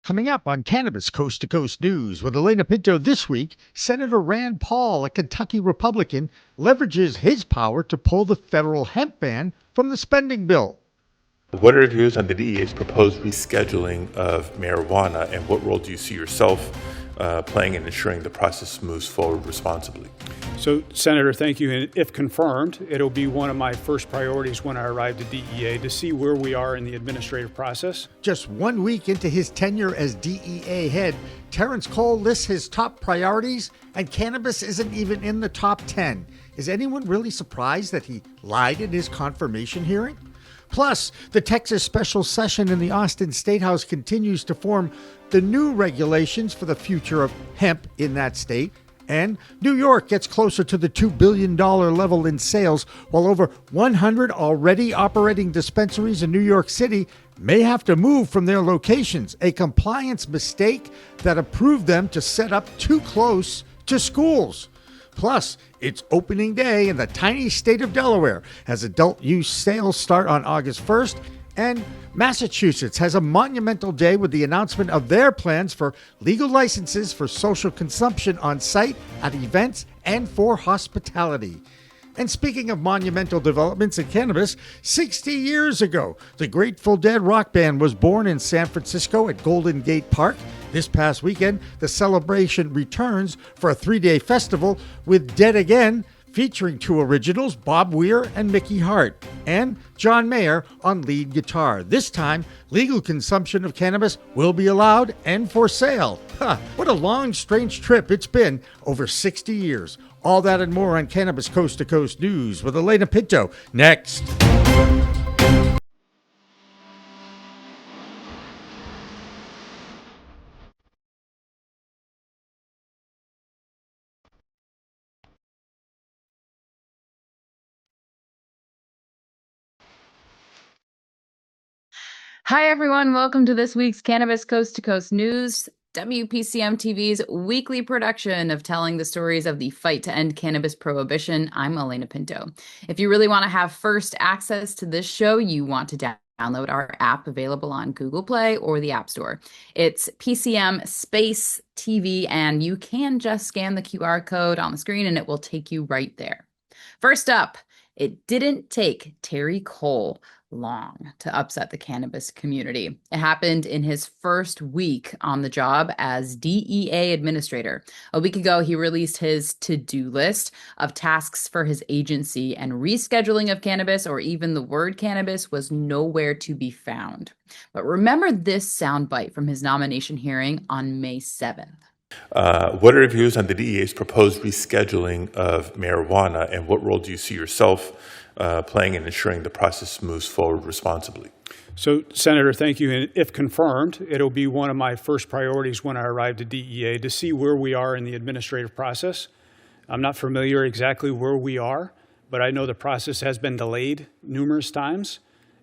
Coming up on Cannabis Coast to Coast News with Alaina Pinto this week, Senator Rand Paul, a Kentucky Republican, leverages his power to pull the federal hemp ban from the spending bill. What are your views on the DEA's proposed rescheduling of marijuana, and what role do you see yourself playing in ensuring the process moves forward responsibly? So, Senator, thank you. And if confirmed, it'll be one of my first priorities when I arrive to DEA to see where we are in the administrative process. Just 1 week into his tenure as DEA head, Terrence Cole lists his top priorities, and cannabis isn't even in the top 10. Is anyone really surprised that he lied in his confirmation hearing? Plus, the Texas special session in the Austin State House continues to form the new regulations for the future of hemp in that state. And New York gets closer to the $2 billion level in sales, while over 100 already operating dispensaries in New York City may have to move from their locations, a compliance mistake that approved them to set up too close to schools. Plus, it's opening day in the tiny state of Delaware as adult use sales start on August 1st, and Massachusetts has a monumental day with the announcement of their plans for legal licenses for social consumption on site, at events, and for hospitality. And speaking of monumental developments in cannabis, 60 years ago, the Grateful Dead rock band was born in San Francisco at Golden Gate Park. This past weekend, the celebration returns for a 3-day festival with Dead Again, featuring two originals, Bob Weir and Mickey Hart, and John Mayer on lead guitar. This time, legal consumption of cannabis will be allowed and for sale. What a long, strange trip it's been over 60 years. All that and more on Cannabis Coast to Coast News with Alaina Pinto next. Hi, everyone. Welcome to this week's Cannabis Coast to Coast News, WPCM TV's weekly production of telling the stories of the fight to end cannabis prohibition. I'm Alaina Pinto. If you really want to have first access to this show, you want to download our app available on Google Play or the App Store. It's PCM Space TV, and you can just scan the QR code on the screen and it will take you right there. First up, it didn't take Terry Cole long to upset the cannabis community. It happened in his first week on the job as DEA administrator. A week ago, he released his to-do list of tasks for his agency, and rescheduling of cannabis, or even the word cannabis, was nowhere to be found. But remember this soundbite from his nomination hearing on May 7th. What are your views on the DEA's proposed rescheduling of marijuana, and what role do you see yourself playing in ensuring the process moves forward responsibly? So, Senator, thank you. And if confirmed, it'll be one of my first priorities when I arrive to DEA to see where we are in the administrative process. I'm not familiar exactly where we are, but I know the process has been delayed numerous times,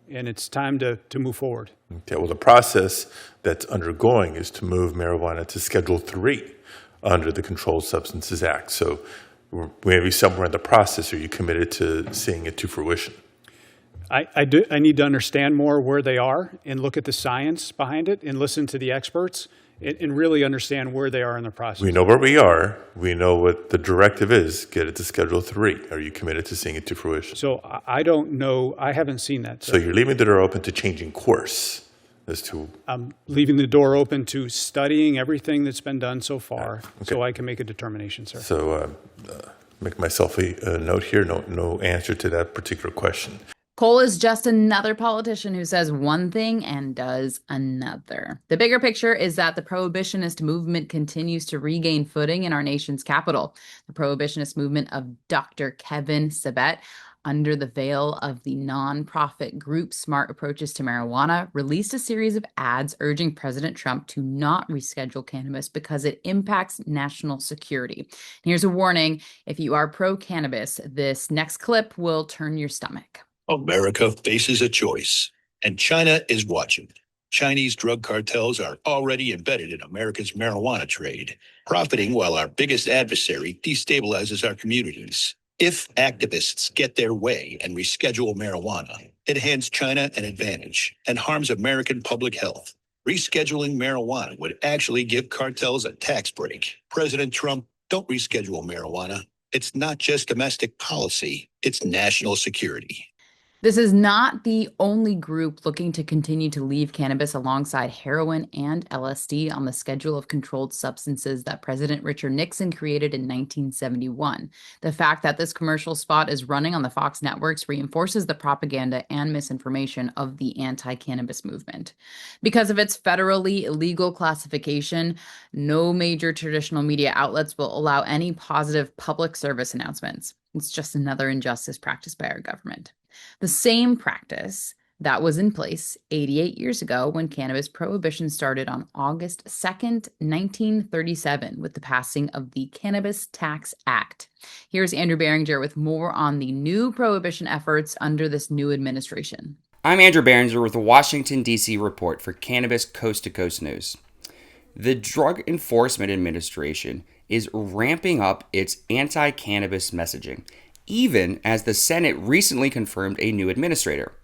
and it's time to move forward. Okay, well, the process that's undergoing is to move marijuana to Schedule 3 under the Controlled Substances Act. So we're maybe somewhere in the process. Are you committed to seeing it to fruition? I need to understand more where they are and look at the science behind it and listen to the experts and really understand where they are in the process. We know where we are. We know what the directive is. Get it to Schedule 3. Are you committed to seeing it to fruition? So I don't know. I haven't seen that. So you're leaving the door open to changing course as to... I'm leaving the door open to studying everything that's been done so far, so I can make a determination, sir. So make myself a note here. No answer to that particular question. Cole is just another politician who says one thing and does another. The bigger picture is that the prohibitionist movement continues to regain footing in our nation's capital. The prohibitionist movement of Dr. Kevin Sabet, under the veil of the nonprofit group Smart Approaches to Marijuana, released a series of ads urging President Trump to not reschedule cannabis because it impacts national security. And here's a warning: if you are pro-cannabis, this next clip will turn your stomach. America faces a choice, and China is watching. Chinese drug cartels are already embedded in America's marijuana trade, profiting while our biggest adversary destabilizes our communities. If activists get their way and reschedule marijuana, it hands China an advantage and harms American public health. Rescheduling marijuana would actually give cartels a tax break. President Trump, don't reschedule marijuana. It's not just domestic policy, it's national security. This is not the only group looking to continue to leave cannabis alongside heroin and LSD on the schedule of controlled substances that President Richard Nixon created in 1971. The fact that this commercial spot is running on the Fox networks reinforces the propaganda and misinformation of the anti-cannabis movement. Because of its federally illegal classification, no major traditional media outlets will allow any positive public service announcements. It's just another injustice practiced by our government. The same practice that was in place 88 years ago when cannabis prohibition started on August 2nd, 1937, with the passing of the Cannabis Tax Act. Here's Andrew Behringer with more on the new prohibition efforts under this new administration. I'm Andrew Behringer with the Washington, D.C. report for Cannabis Coast to Coast News. The Drug Enforcement Administration is ramping up its anti-cannabis messaging, even as the Senate recently confirmed a new administrator.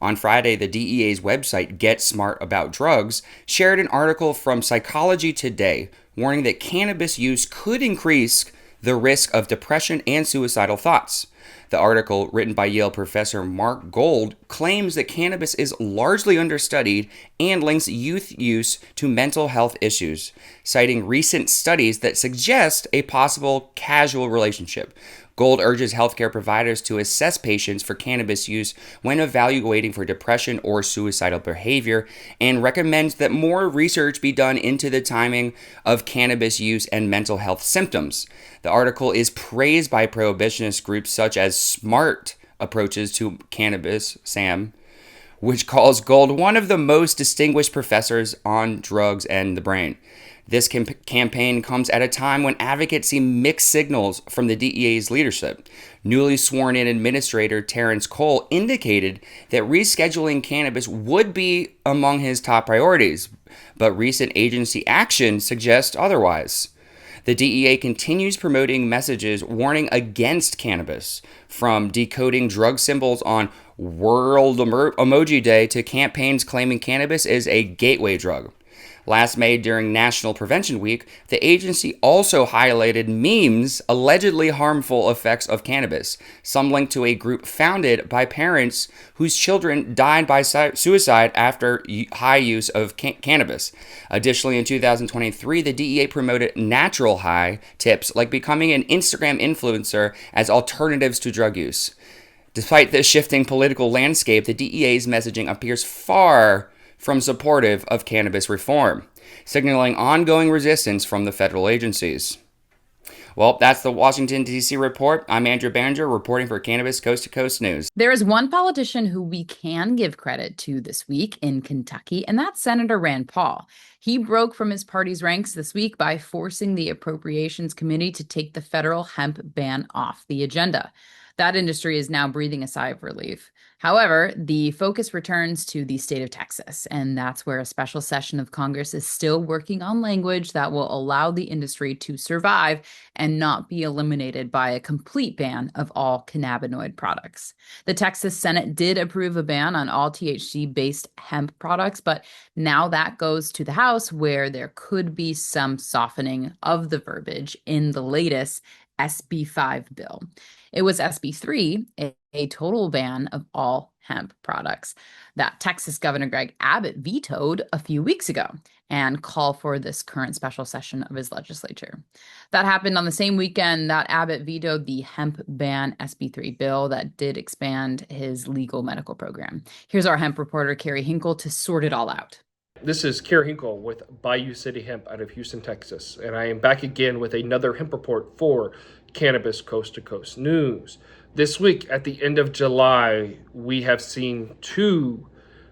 On Friday, the DEA's website, Get Smart About Drugs, shared an article from Psychology Today warning that cannabis use could increase the risk of depression and suicidal thoughts. The article, written by Yale professor Mark Gold, claims that cannabis is largely understudied and links youth use to mental health issues, citing recent studies that suggest a possible causal relationship. Gold urges healthcare providers to assess patients for cannabis use when evaluating for depression or suicidal behavior, and recommends that more research be done into the timing of cannabis use and mental health symptoms. The article is praised by prohibitionist groups such as Smart Approaches to Cannabis, SAM, which calls Gold one of the most distinguished professors on drugs and the brain. This campaign comes at a time when advocates see mixed signals from the DEA's leadership. Newly sworn-in Administrator Terrence Cole indicated that rescheduling cannabis would be among his top priorities, but recent agency action suggests otherwise. The DEA continues promoting messages warning against cannabis, from decoding drug symbols on World Emoji Day to campaigns claiming cannabis is a gateway drug. Last May, during National Prevention Week, the agency also highlighted memes allegedly harmful effects of cannabis, some linked to a group founded by parents whose children died by suicide after high use of cannabis. Additionally, in 2023, the DEA promoted natural high tips like becoming an Instagram influencer as alternatives to drug use. Despite this shifting political landscape, the DEA's messaging appears far from supportive of cannabis reform, signaling ongoing resistance from the federal agencies. Well, that's the Washington, D.C. report. I'm Andrew Behringer, reporting for Cannabis Coast to Coast News. There is one politician who we can give credit to this week in Kentucky, and that's Senator Rand Paul. He broke from his party's ranks this week by forcing the Appropriations Committee to take the federal hemp ban off the agenda. That industry is now breathing a sigh of relief. However, the focus returns to the state of Texas, and that's where a special session of Congress is still working on language that will allow the industry to survive and not be eliminated by a complete ban of all cannabinoid products. The Texas Senate did approve a ban on all THC-based hemp products, but now that goes to the House, where there could be some softening of the verbiage in the latest SB 5 bill. It was SB 3, a total ban of all hemp products, that Texas Governor Greg Abbott vetoed a few weeks ago and called for this current special session of his legislature. That happened on the same weekend that Abbott vetoed the hemp ban SB 3 bill that did expand his legal medical program. Here's our hemp reporter, Kerry HInkle, to sort it all out. This is Kerry HInkle with Bayou City Hemp out of Houston, Texas, and I am back again with another hemp report for Cannabis Coast to Coast News. This week, at the end of July, we have seen two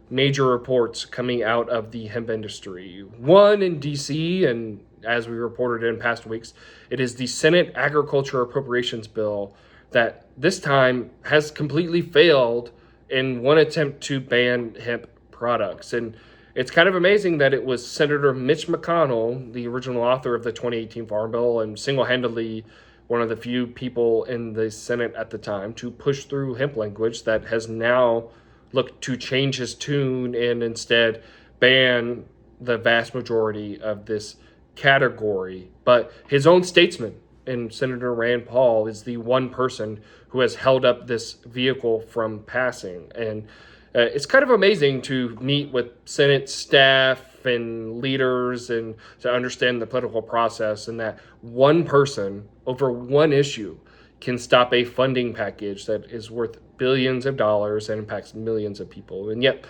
major reports coming out of the hemp industry. One in DC, and as we reported in past weeks, it is the Senate Agriculture Appropriations Bill that this time has completely failed in one attempt to ban hemp products. And it's kind of amazing that it was Senator Mitch McConnell, the original author of the 2018 Farm Bill, and single-handedly one of the few people in the Senate at the time to push through hemp language that has now looked to change his tune and instead ban the vast majority of this category. But his own statesman, and Senator Rand Paul, is the one person who has held up this vehicle from passing. And it's kind of amazing to meet with Senate staff and leaders and to understand the political process, and that one person over one issue can stop a funding package that is worth billions of dollars and impacts millions of people. And yet,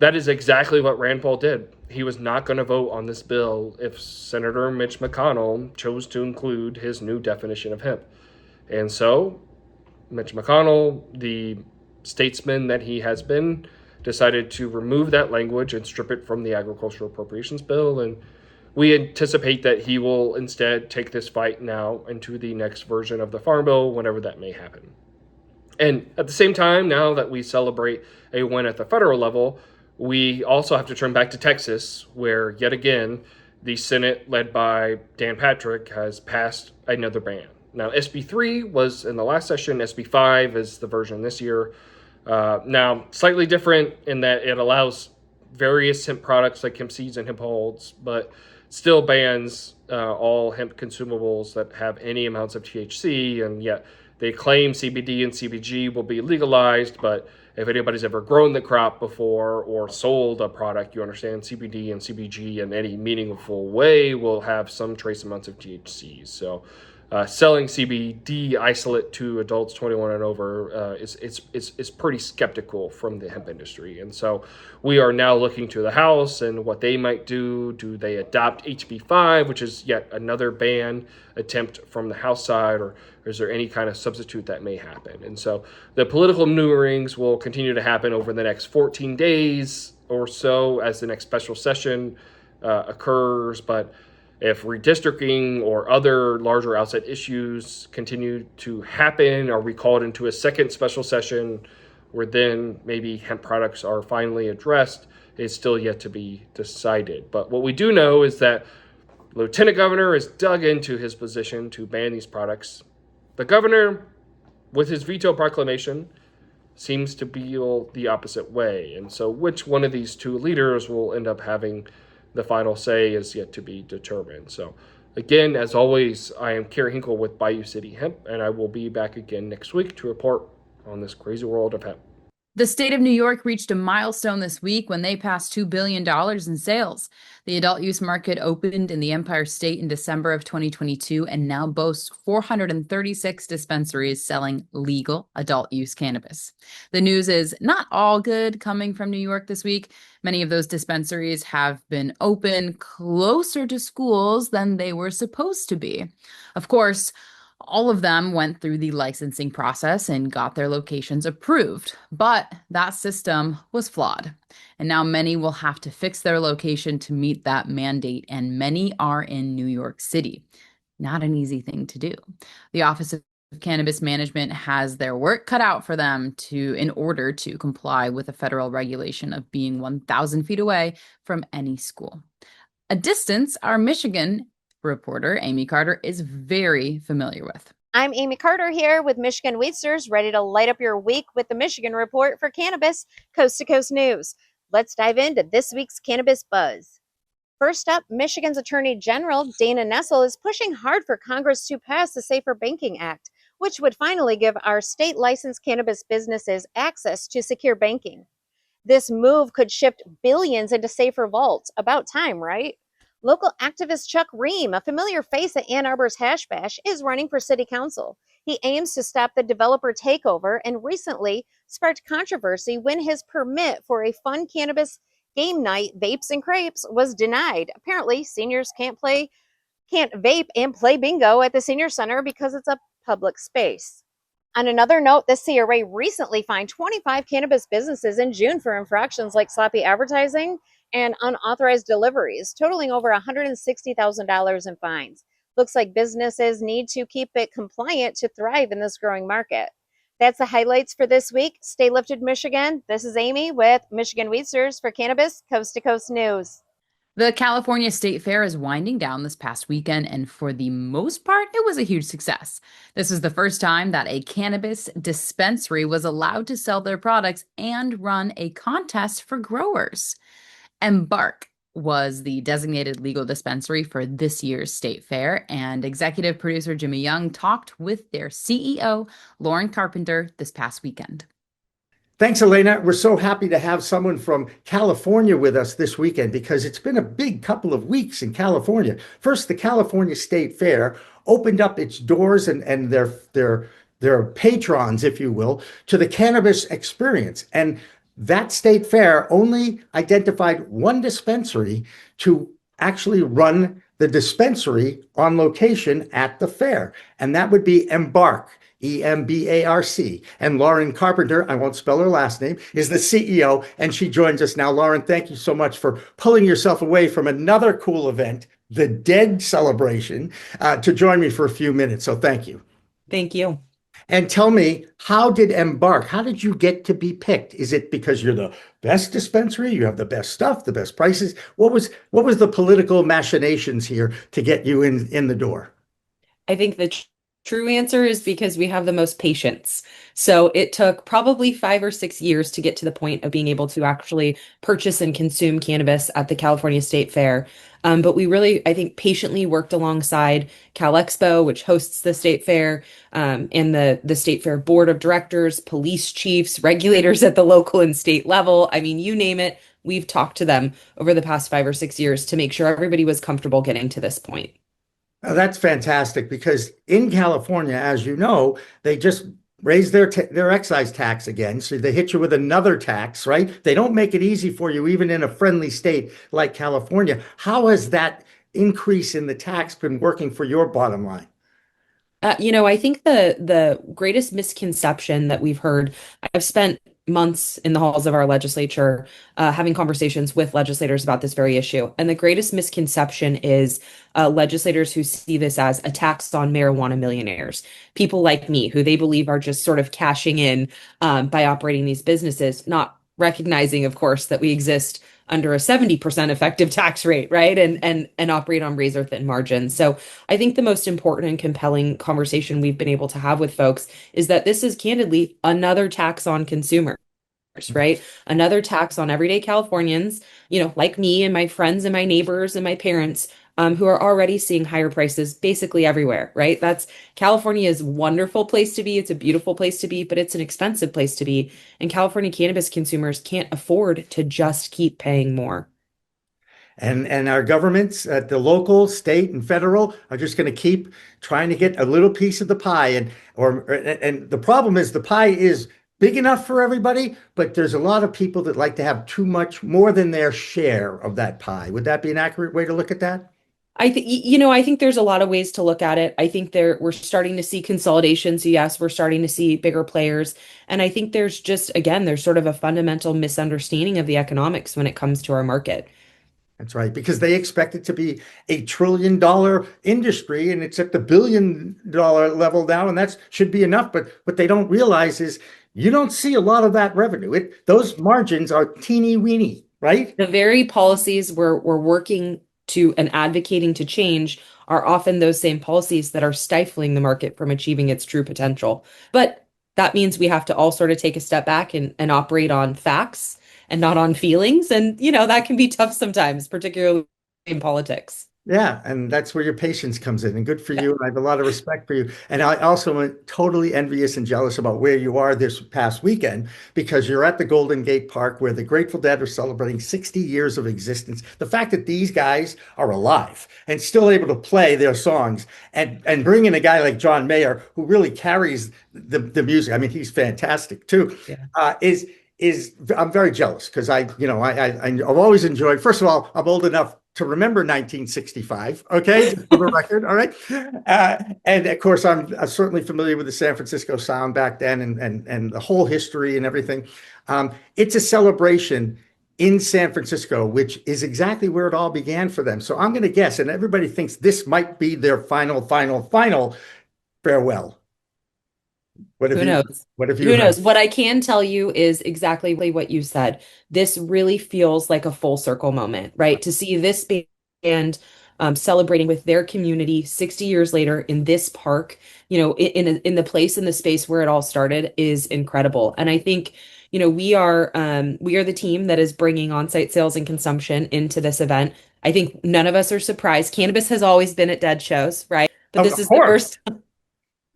that is exactly what Rand Paul did. He was not going to vote on this bill if Senator Mitch McConnell chose to include his new definition of hemp. And so, Mitch McConnell, the statesman that he has been, decided to remove that language and strip it from the agricultural appropriations bill. And we anticipate that he will instead take this fight now into the next version of the Farm Bill, whenever that may happen. And at the same time, now that we celebrate a win at the federal level, we also have to turn back to Texas, where yet again, the Senate, led by Dan Patrick, has passed another ban. Now, SB 3 was in the last session. SB 5 is the version this year. Now, slightly different in that it allows various hemp products like hemp seeds and hemp hulls, but still bans all hemp consumables that have any amounts of THC, and yet they claim CBD and CBG will be legalized, but if anybody's ever grown the crop before or sold a product, you understand CBD and CBG in any meaningful way will have some trace amounts of THC. So selling CBD isolate to adults 21 and over is pretty skeptical from the hemp industry. And so we are now looking to the House and what they might do. Do they adopt HB 5, which is yet another ban attempt from the House side, or is there any kind of substitute that may happen? And so the political maneuverings will continue to happen over the next 14 days or so as the next special session occurs. But if redistricting or other larger outside issues continue to happen, are we called into a second special session where then maybe hemp products are finally addressed, is still yet to be decided. But what we do know is that the Lieutenant Governor has dug into his position to ban these products. The governor, with his veto proclamation, seems to feel the opposite way. And so which one of these two leaders will end up having the final say is yet to be determined. So again, as always, I am Kerry HInkle with Bayou City Hemp, and I will be back again next week to report on this crazy world of hemp. The state of New York reached a milestone this week when they passed $2 billion in sales. The adult use market opened in the Empire State in December of 2022 and now boasts 436 dispensaries selling legal adult use cannabis. The news is not all good coming from New York this week. Many of those dispensaries have been open closer to schools than they were supposed to be. Of course, all of them went through the licensing process and got their locations approved, but that system was flawed. And now many will have to fix their location to meet that mandate, and many are in New York City. Not an easy thing to do. The Office of Cannabis Management has their work cut out for them in order to comply with a federal regulation of being 1,000 feet away from any school. A distance our Michigan reporter Amie Carter is very familiar with. I'm Amie Carter here with Michigan Weedsters, ready to light up your week with the Michigan Report for Cannabis Coast to Coast News. Let's dive into this week's Cannabis Buzz. First up, Michigan's Attorney General Dana Nessel is pushing hard for Congress to pass the Safer Banking Act, which would finally give our state licensed cannabis businesses access to secure banking. This move could shift billions into safer vaults. About time, right? Local activist Chuck Ream, a familiar face at Ann Arbor's Hash Bash, is running for city council. He aims to stop the developer takeover and recently sparked controversy when his permit for a fun cannabis game night, Vapes and Crepes, was denied. Apparently, seniors can't vape and play bingo at the senior center because it's a public space. On another note, the CRA recently fined 25 cannabis businesses in June for infractions like sloppy advertising and unauthorized deliveries, totaling over $160,000 in fines. Looks like businesses need to keep it compliant to thrive in this growing market. That's the highlights for this week. Stay lifted, Michigan. This is Amie with Michigan Weedsters for Cannabis Coast to Coast News. The California State Fair is winding down this past weekend, and for the most part, it was a huge success. This is the first time that a cannabis dispensary was allowed to sell their products and run a contest for growers. Embarc was the designated legal dispensary for this year's state fair, and executive producer Jimmy Young talked with their CEO, Lauren Carpenter, this past weekend. Thanks, Alaina. We're so happy to have someone from California with us this weekend because it's been a big couple of weeks in California. First, the California State Fair opened up its doors and their patrons, if you will, to the cannabis experience. And that state fair only identified one dispensary to actually run the dispensary on location at the fair, and that would be Embarc. Embarc. And Lauren Carpenter, I won't spell her last name, is the CEO, and she joins us now. Lauren, thank you so much for pulling yourself away from another cool event, the Dead celebration, to join me for a few minutes. So thank you. Thank you. And tell me, how did Embarc, how did you get to be picked? Is it because you're the best dispensary, you have the best stuff, the best prices? What was the political machinations here to get you in the door? I think the true answer is because we have the most patience. So it took probably 5 or 6 years to get to the point of being able to actually purchase and consume cannabis at the California State Fair. But we really, I think, patiently worked alongside Cal Expo, which hosts the state fair, and the state fair board of directors, police chiefs, regulators at the local and state level. I mean, you name it, we've talked to them over the past 5 or 6 years to make sure everybody was comfortable getting to this point. Now, that's fantastic because in California, as you know, they just raised their excise tax again. So they hit you with another tax, right? They don't make it easy for you, even in a friendly state like California. How has that increase in the tax been working for your bottom line? I think the greatest misconception that we've heard, I've spent months in the halls of our legislature having conversations with legislators about this very issue. And the greatest misconception is legislators who see this as a tax on marijuana millionaires, people like me, who they believe are just sort of cashing in by operating these businesses, not recognizing, of course, that we exist under a 70% effective tax rate, right? And operate on razor thin margins. So I think the most important and compelling conversation we've been able to have with folks is that this is candidly another tax on consumers, right? Another tax on everyday Californians, like me and my friends and my neighbors and my parents, who are already seeing higher prices basically everywhere, right? California is a wonderful place to be. It's a beautiful place to be, but it's an expensive place to be. And California cannabis consumers can't afford to just keep paying more. And our governments at the local, state, and federal are just going to keep trying to get a little piece of the pie. And the problem is the pie is big enough for everybody, but there's a lot of people that like to have too much, more than their share of that pie. Would that be an accurate way to look at that? I think there's a lot of ways to look at it. I think we're starting to see consolidation. So yes, we're starting to see bigger players. And I think there's sort of a fundamental misunderstanding of the economics when it comes to our market. That's right, because they expect it to be $1 trillion industry, and it's at the $1 billion level now, and that should be enough. But what they don't realize is you don't see a lot of that revenue. Those margins are teeny weeny, right? The very policies we're working to and advocating to change are often those same policies that are stifling the market from achieving its true potential. But that means we have to all sort of take a step back and operate on facts and not on feelings. And, that can be tough sometimes, particularly in politics. Yeah, and that's where your patience comes in, and good for you. And I have a lot of respect for you. And I also am totally envious and jealous about where you are this past weekend, because you're at the Golden Gate Park where the Grateful Dead are celebrating 60 years of existence. The fact that these guys are alive and still able to play their songs and bring in a guy like John Mayer, who really carries the music. I mean, he's fantastic too. Yeah. I'm very jealous because I've always enjoyed. First of all, I'm old enough to remember 1965, okay, just for the record, all right? And of course, I'm certainly familiar with the San Francisco sound back then and the whole history and everything. It's a celebration in San Francisco, which is exactly where it all began for them. So I'm going to guess, and everybody thinks this might be their final farewell. Who knows? Who knows? What I can tell you is exactly what you said. This really feels like a full circle moment, right? To see this band celebrating with their community 60 years later in this park, in the place, in the space where it all started is incredible. And I think, we are the team that is bringing on-site sales and consumption into this event. I think none of us are surprised. Cannabis has always been at dead shows, right? But this is the first.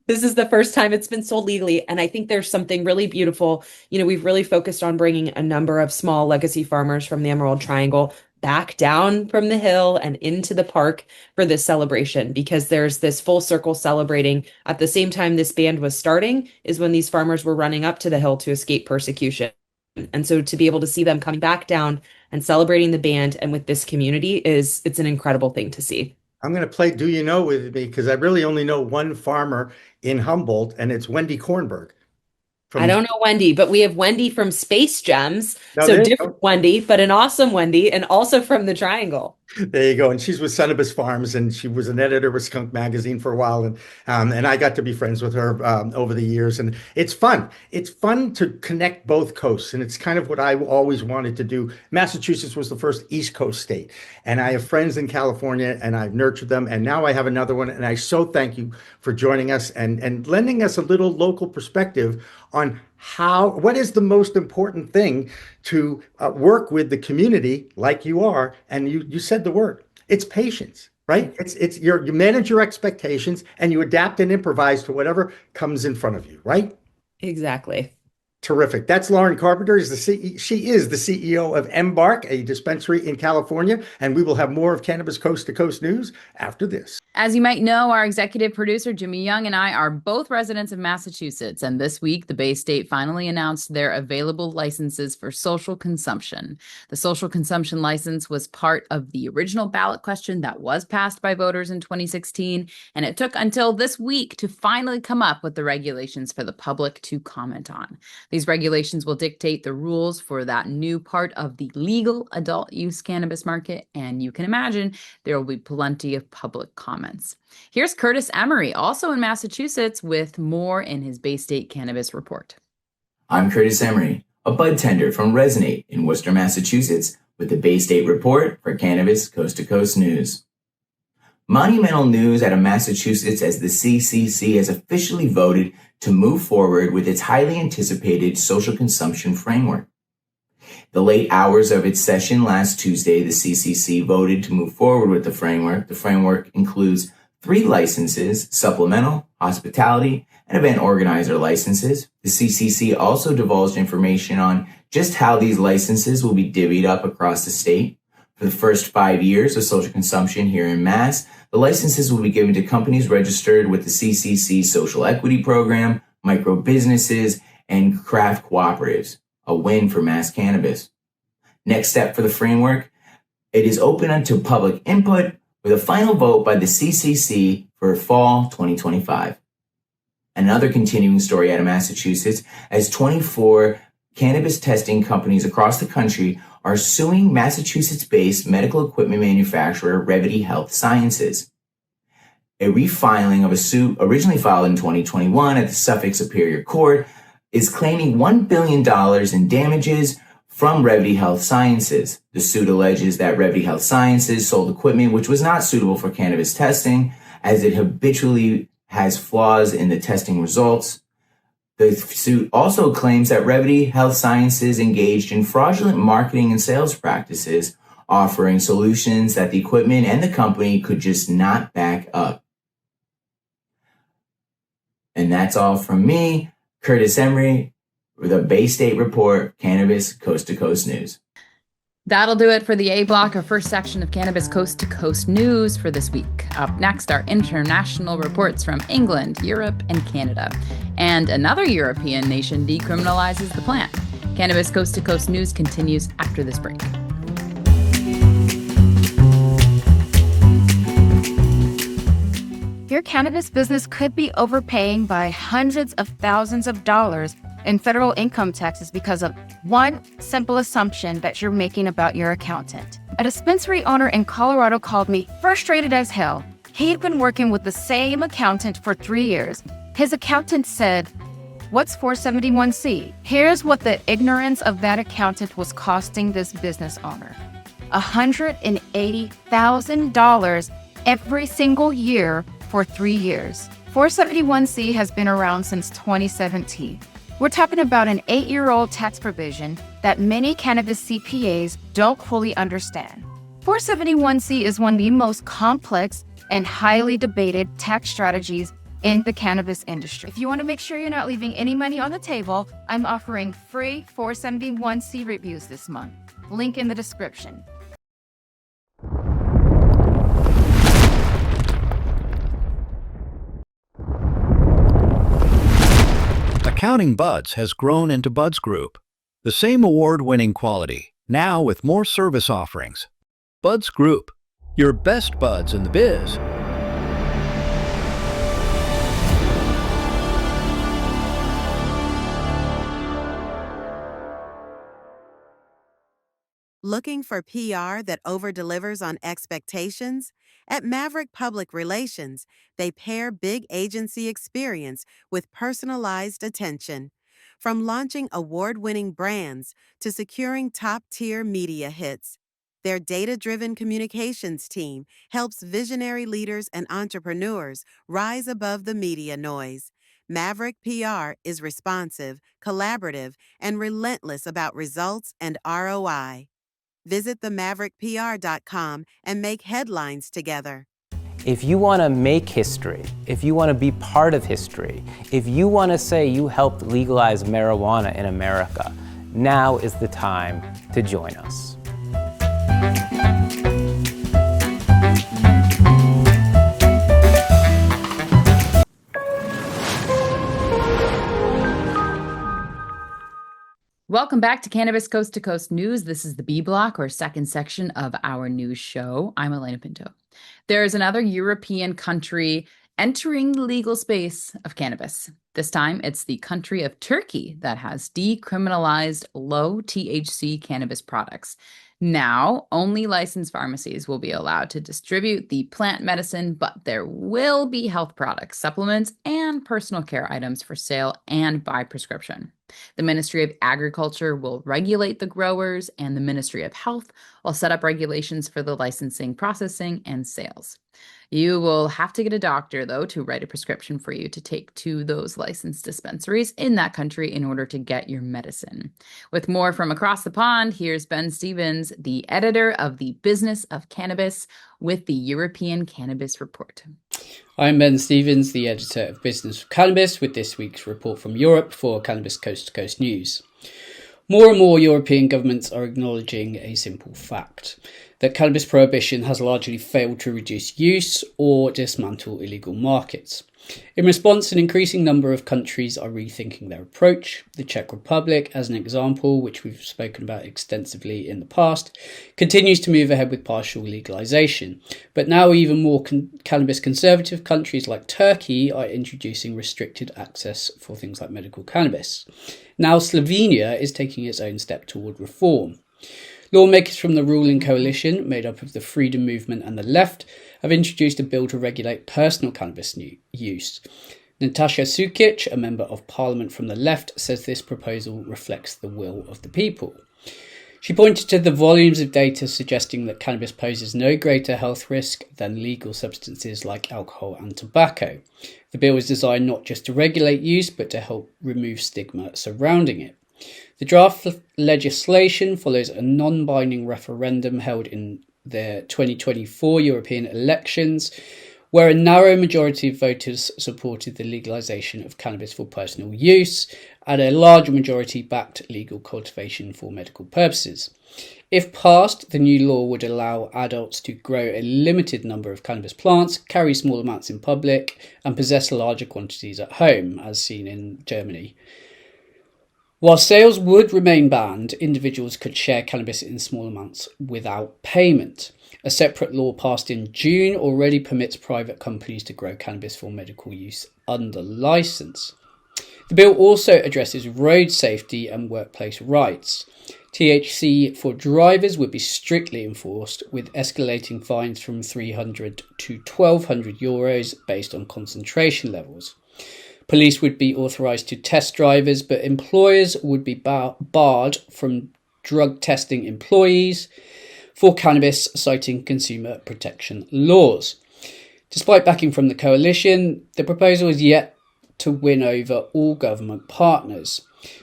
This is the first time it's been sold legally. And I think there's something really beautiful. We've really focused on bringing a number of small legacy farmers from the Emerald Triangle back down from the hill and into the park for this celebration, because there's this full circle celebrating at the same time this band was starting is when these farmers were running up to the hill to escape persecution. And so to be able to see them coming back down and celebrating the band and with this community it's an incredible thing to see. I'm going to play Do You Know with me because I really only know one farmer in Humboldt, and it's Wendy Kornberg. I don't know Wendy, but we have Wendy from Space Gems. No, So different Wendy, but an awesome Wendy, and also from the Triangle. There you go. And she's with Cannabis Farms, and she was an editor with Skunk Magazine for a while. And I got to be friends with her over the years. And it's fun. It's fun to connect both coasts. And it's kind of what I always wanted to do. Massachusetts was the first East Coast state. And I have friends in California, and I've nurtured them. And now I have another one. And I so thank you for joining us and lending us a little local perspective on what is the most important thing to work with the community like you are. And you said the word, it's patience, right? It's you manage your expectations and you adapt and improvise to whatever comes in front of you, right? Exactly. Terrific. That's Lauren Carpenter. She is the CEO of Embarc, a dispensary in California, and we will have more of Cannabis Coast to Coast news after this. As you might know, our executive producer, Jimmy Young, and I are both residents of Massachusetts. And this week, the Bay State finally announced their available licenses for social consumption. The social consumption license was part of the original ballot question that was passed by voters in 2016. And it took until this week to finally come up with the regulations for the public to comment on. These regulations will dictate the rules for that new part of the legal adult use cannabis market. And you can imagine there will be plenty of public comment. Here's Curtis Emery, also in Massachusetts, with more in his Bay State Cannabis Report. I'm Curtis Emery, a bud tender from Resonate in Worcester, Massachusetts, with the Bay State Report for Cannabis Coast to Coast News. Monumental news out of Massachusetts as the CCC has officially voted to move forward with its highly anticipated social consumption framework. The late hours of its session last Tuesday, the CCC voted to move forward with the framework. The framework includes 3 licenses: supplemental, hospitality, and event organizer licenses. The CCC also divulged information on just how these licenses will be divvied up across the state. For the first 5 years of social consumption here in Mass, the licenses will be given to companies registered with the CCC Social Equity Program, micro businesses, and craft cooperatives. A win for Mass Cannabis. Next step for the framework, it is open to public input with a final vote by the CCC for fall 2025. Another continuing story out of Massachusetts, as 24 cannabis testing companies across the country are suing Massachusetts-based medical equipment manufacturer Revity Health Sciences. A refiling of a suit originally filed in 2021 at the Suffolk Superior Court is claiming $1 billion in damages from Revity Health Sciences. The suit alleges that Revity Health Sciences sold equipment which was not suitable for cannabis testing, as it habitually has flaws in the testing results. The suit also claims that Revity Health Sciences engaged in fraudulent marketing and sales practices, offering solutions that the equipment and the company could just not back up. And that's all from me, Curtis Emery, with a Bay State Report, Cannabis Coast to Coast News. That'll do it for the A block, our first section of Cannabis Coast to Coast news for this week. Up next are international reports from England, Europe, and Canada. And another European nation decriminalizes the plant. Cannabis Coast to Coast news continues after this break. Your cannabis business could be overpaying by hundreds of thousands of dollars in federal income taxes because of one simple assumption that you're making about your accountant. A dispensary owner in Colorado called me frustrated as hell. He'd been working with the same accountant for 3 years. His accountant said, "What's 471C?" Here's what the ignorance of that accountant was costing this business owner: $180,000 every single year for 3 years. 471C has been around since 2017. We're talking about an 8-year-old tax provision that many cannabis CPAs don't fully understand. 471C is one of the most complex and highly debated tax strategies in the cannabis industry. If you want to make sure you're not leaving any money on the table, I'm offering free 471C reviews this month. Link in the description. Accounting Buds has grown into Buds Group, the same award-winning quality, now with more service offerings. Buds Group, your best buds in the biz. Looking for PR that over-delivers on expectations? At Maverick Public Relations, they pair big agency experience with personalized attention. From launching award-winning brands to securing top-tier media hits, their data-driven communications team helps visionary leaders and entrepreneurs rise above the media noise. Maverick PR is responsive, collaborative, and relentless about results and ROI. Visit themaverickpr.com and make headlines together. If you want to make history, if you want to be part of history, if you want to say you helped legalize marijuana in America, now is the time to join us. Welcome back to Cannabis Coast to Coast News. This is the B block, or second section of our news show. I'm Alaina Pinto. There is another European country entering the legal space of cannabis. This time, it's the country of Turkey that has decriminalized low THC cannabis products. Now, only licensed pharmacies will be allowed to distribute the plant medicine, but there will be health products, supplements, and personal care items for sale and by prescription. The Ministry of Agriculture will regulate the growers, and the Ministry of Health will set up regulations for the licensing, processing, and sales. You will have to get a doctor, though, to write a prescription for you to take to those licensed dispensaries in that country in order to get your medicine. With more from across the pond, here's Ben Stevens, the editor of the Business of Cannabis, with the European Cannabis Report. I'm Ben Stevens, the editor of Business of Cannabis, with this week's report from Europe for Cannabis Coast to Coast News. More and more European governments are acknowledging a simple fact, that cannabis prohibition has largely failed to reduce use or dismantle illegal markets. In response, an increasing number of countries are rethinking their approach. The Czech Republic, as an example, which we've spoken about extensively in the past, continues to move ahead with partial legalization. But now even more cannabis conservative countries like Turkey are introducing restricted access for things like medical cannabis. Now Slovenia is taking its own step toward reform. Lawmakers from the ruling coalition, made up of the Freedom Movement and the Left, have introduced a bill to regulate personal cannabis use. Natasha Sukic, a member of parliament from the Left, says this proposal reflects the will of the people. She pointed to the volumes of data suggesting that cannabis poses no greater health risk than legal substances like alcohol and tobacco. The bill is designed not just to regulate use, but to help remove stigma surrounding it. The draft legislation follows a non-binding referendum held in the 2024 European elections, where a narrow majority of voters supported the legalization of cannabis for personal use, and a large majority backed legal cultivation for medical purposes. If passed, the new law would allow adults to grow a limited number of cannabis plants, carry small amounts in public, and possess larger quantities at home, as seen in Germany. While sales would remain banned, individuals could share cannabis in small amounts without payment. A separate law passed in June already permits private companies to grow cannabis for medical use under license. The bill also addresses road safety and workplace rights. THC for drivers would be strictly enforced, with escalating fines from 300 to 1,200 euros based on concentration levels. Police would be authorised to test drivers, but employers would be barred from drug testing employees for cannabis, citing consumer protection laws. Despite backing from the coalition, the proposal is yet to win over all government partners.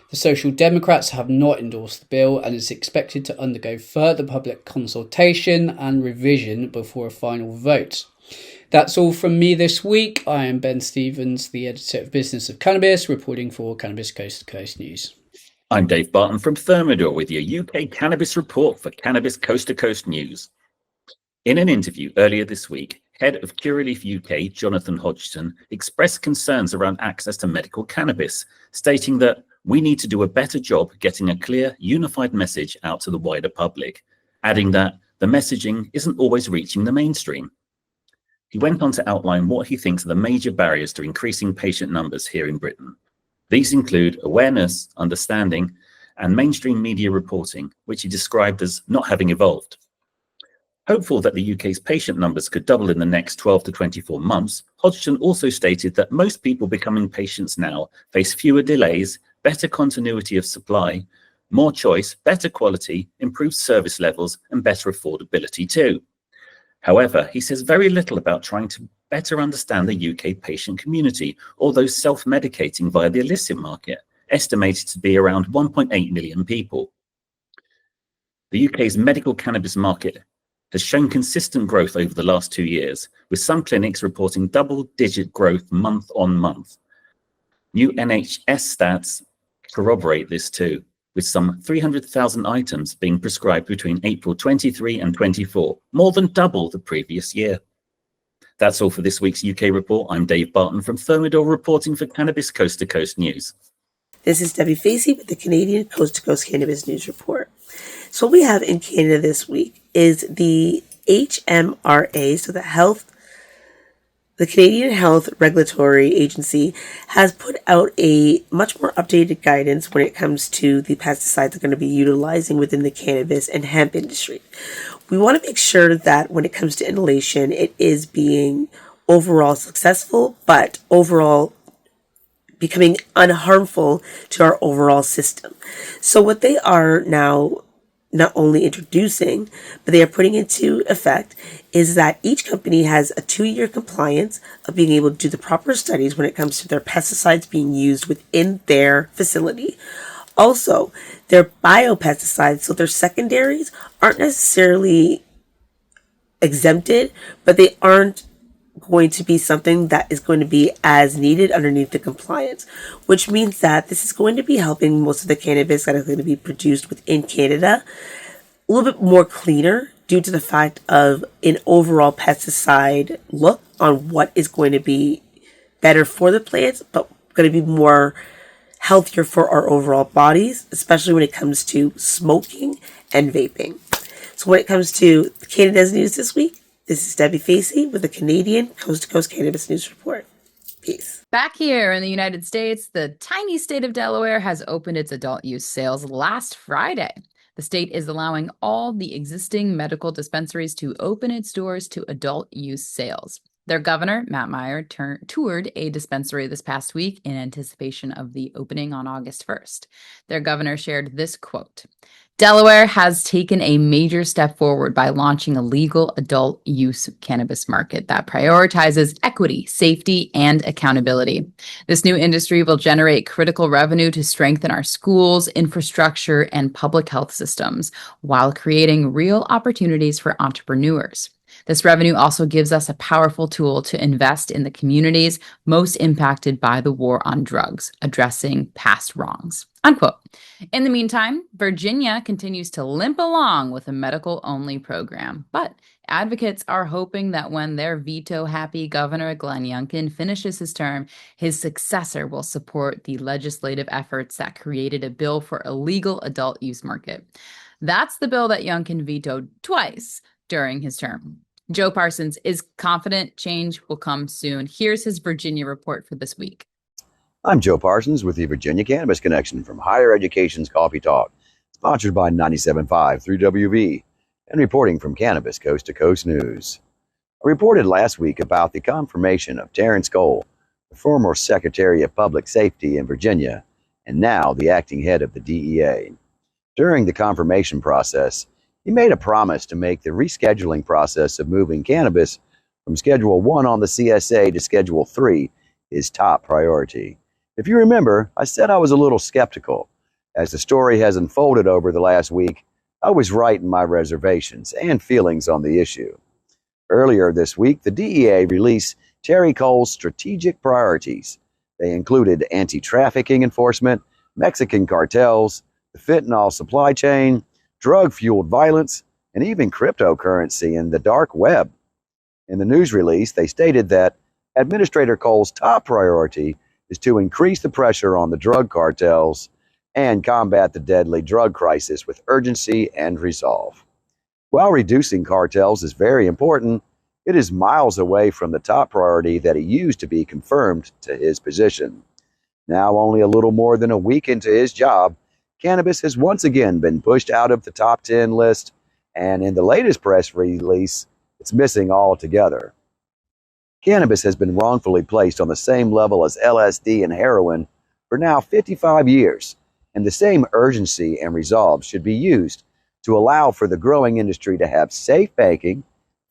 The Social Democrats have not endorsed the bill and is expected to undergo further public consultation and revision before a final vote. That's all from me this week. I am Ben Stevens, the editor of Business of Cannabis, reporting for Cannabis Coast to Coast News. I'm Dave Barton from Thermador with your UK Cannabis Report for Cannabis Coast to Coast News. In an interview earlier this week, Head of Curaleaf UK, Jonathan Hodgson, expressed concerns around access to medical cannabis, stating that we need to do a better job getting a clear, unified message out to the wider public, adding that the messaging isn't always reaching the mainstream. He went on to outline what he thinks are the major barriers to increasing patient numbers here in Britain. These include awareness, understanding, and mainstream media reporting, which he described as not having evolved. Hopeful that the UK's patient numbers could double in the next 12 to 24 months, Hodgson also stated that most people becoming patients now face fewer delays, better continuity of supply, more choice, better quality, improved service levels, and better affordability too. However, he says very little about trying to better understand the UK patient community or those self-medicating via the illicit market, estimated to be around 1.8 million people. The UK's medical cannabis market has shown consistent growth over the last 2 years, with some clinics reporting double-digit growth month on month. New NHS stats corroborate this too, with some 300,000 items being prescribed between April 23 and 24, more than double the previous year. That's all for this week's UK Report. I'm Dave Barton from Thermador, reporting for Cannabis Coast to Coast News. This is Debbie Facey with the Canadian Coast to Coast Cannabis News Report. So what we have in Canada this week is the HMRA, so the Canadian Health Regulatory Agency has put out a much more updated guidance when it comes to the pesticides they're going to be utilizing within the cannabis and hemp industry. We want to make sure that when it comes to inhalation, it is being overall successful, but overall becoming unharmful to our overall system. So what they are now not only introducing, but they are putting into effect is that each company has a 2-year compliance of being able to do the proper studies when it comes to their pesticides being used within their facility. Also, their biopesticides, so their secondaries, aren't necessarily exempted, but they aren't going to be something that is going to be as needed underneath the compliance, which means that this is going to be helping most of the cannabis that is going to be produced within Canada a little bit more cleaner due to the fact of an overall pesticide look on what is going to be better for the plants, but going to be more healthier for our overall bodies, especially when it comes to smoking and vaping. So when it comes to Canada's news this week, this is Debbie Facey with the Canadian Coast to Coast Cannabis News Report. Peace. Back here in the United States, the tiny state of Delaware has opened its adult use sales last Friday. The state is allowing all the existing medical dispensaries to open its doors to adult use sales. Their governor, Matt Meyer, toured a dispensary this past week in anticipation of the opening on August 1st. Their governor shared this quote: Delaware has taken a major step forward by launching a legal adult use cannabis market that prioritizes equity, safety, and accountability. This new industry will generate critical revenue to strengthen our schools, infrastructure, and public health systems, while creating real opportunities for entrepreneurs. This revenue also gives us a powerful tool to invest in the communities most impacted by the war on drugs, addressing past wrongs. Unquote. In the meantime, Virginia continues to limp along with a medical-only program, but advocates are hoping that when their veto-happy Governor Glenn Youngkin finishes his term, his successor will support the legislative efforts that created a bill for a legal adult use market. That's the bill that Youngkin vetoed twice during his term. Joe Parsons is confident change will come soon. Here's his Virginia report for this week. I'm Joe Parsons with the Virginia Cannabis Connection from Higher Education's Coffee Talk, sponsored by 97.5 3WV, and reporting from Cannabis Coast to Coast News. I reported last week about the confirmation of Terrence Cole, the former Secretary of Public Safety in Virginia, and now the acting head of the DEA. During the confirmation process, he made a promise to make the rescheduling process of moving cannabis from Schedule 1 on the CSA to Schedule 3 his top priority. If you remember, I said I was a little skeptical. As the story has unfolded over the last week, I was right in my reservations and feelings on the issue. Earlier this week, the DEA released Terry Cole's strategic priorities. They included anti-trafficking enforcement, Mexican cartels, the fentanyl supply chain, drug-fueled violence, and even cryptocurrency and the dark web. In the news release, they stated that Administrator Cole's top priority is to increase the pressure on the drug cartels and combat the deadly drug crisis with urgency and resolve. While reducing cartels is very important, it is miles away from the top priority that he used to be confirmed to his position. Now, only a little more than a week into his job, cannabis has once again been pushed out of the top 10 list, and in the latest press release, it's missing altogether. Cannabis has been wrongfully placed on the same level as LSD and heroin for now 55 years, and the same urgency and resolve should be used to allow for the growing industry to have safe banking,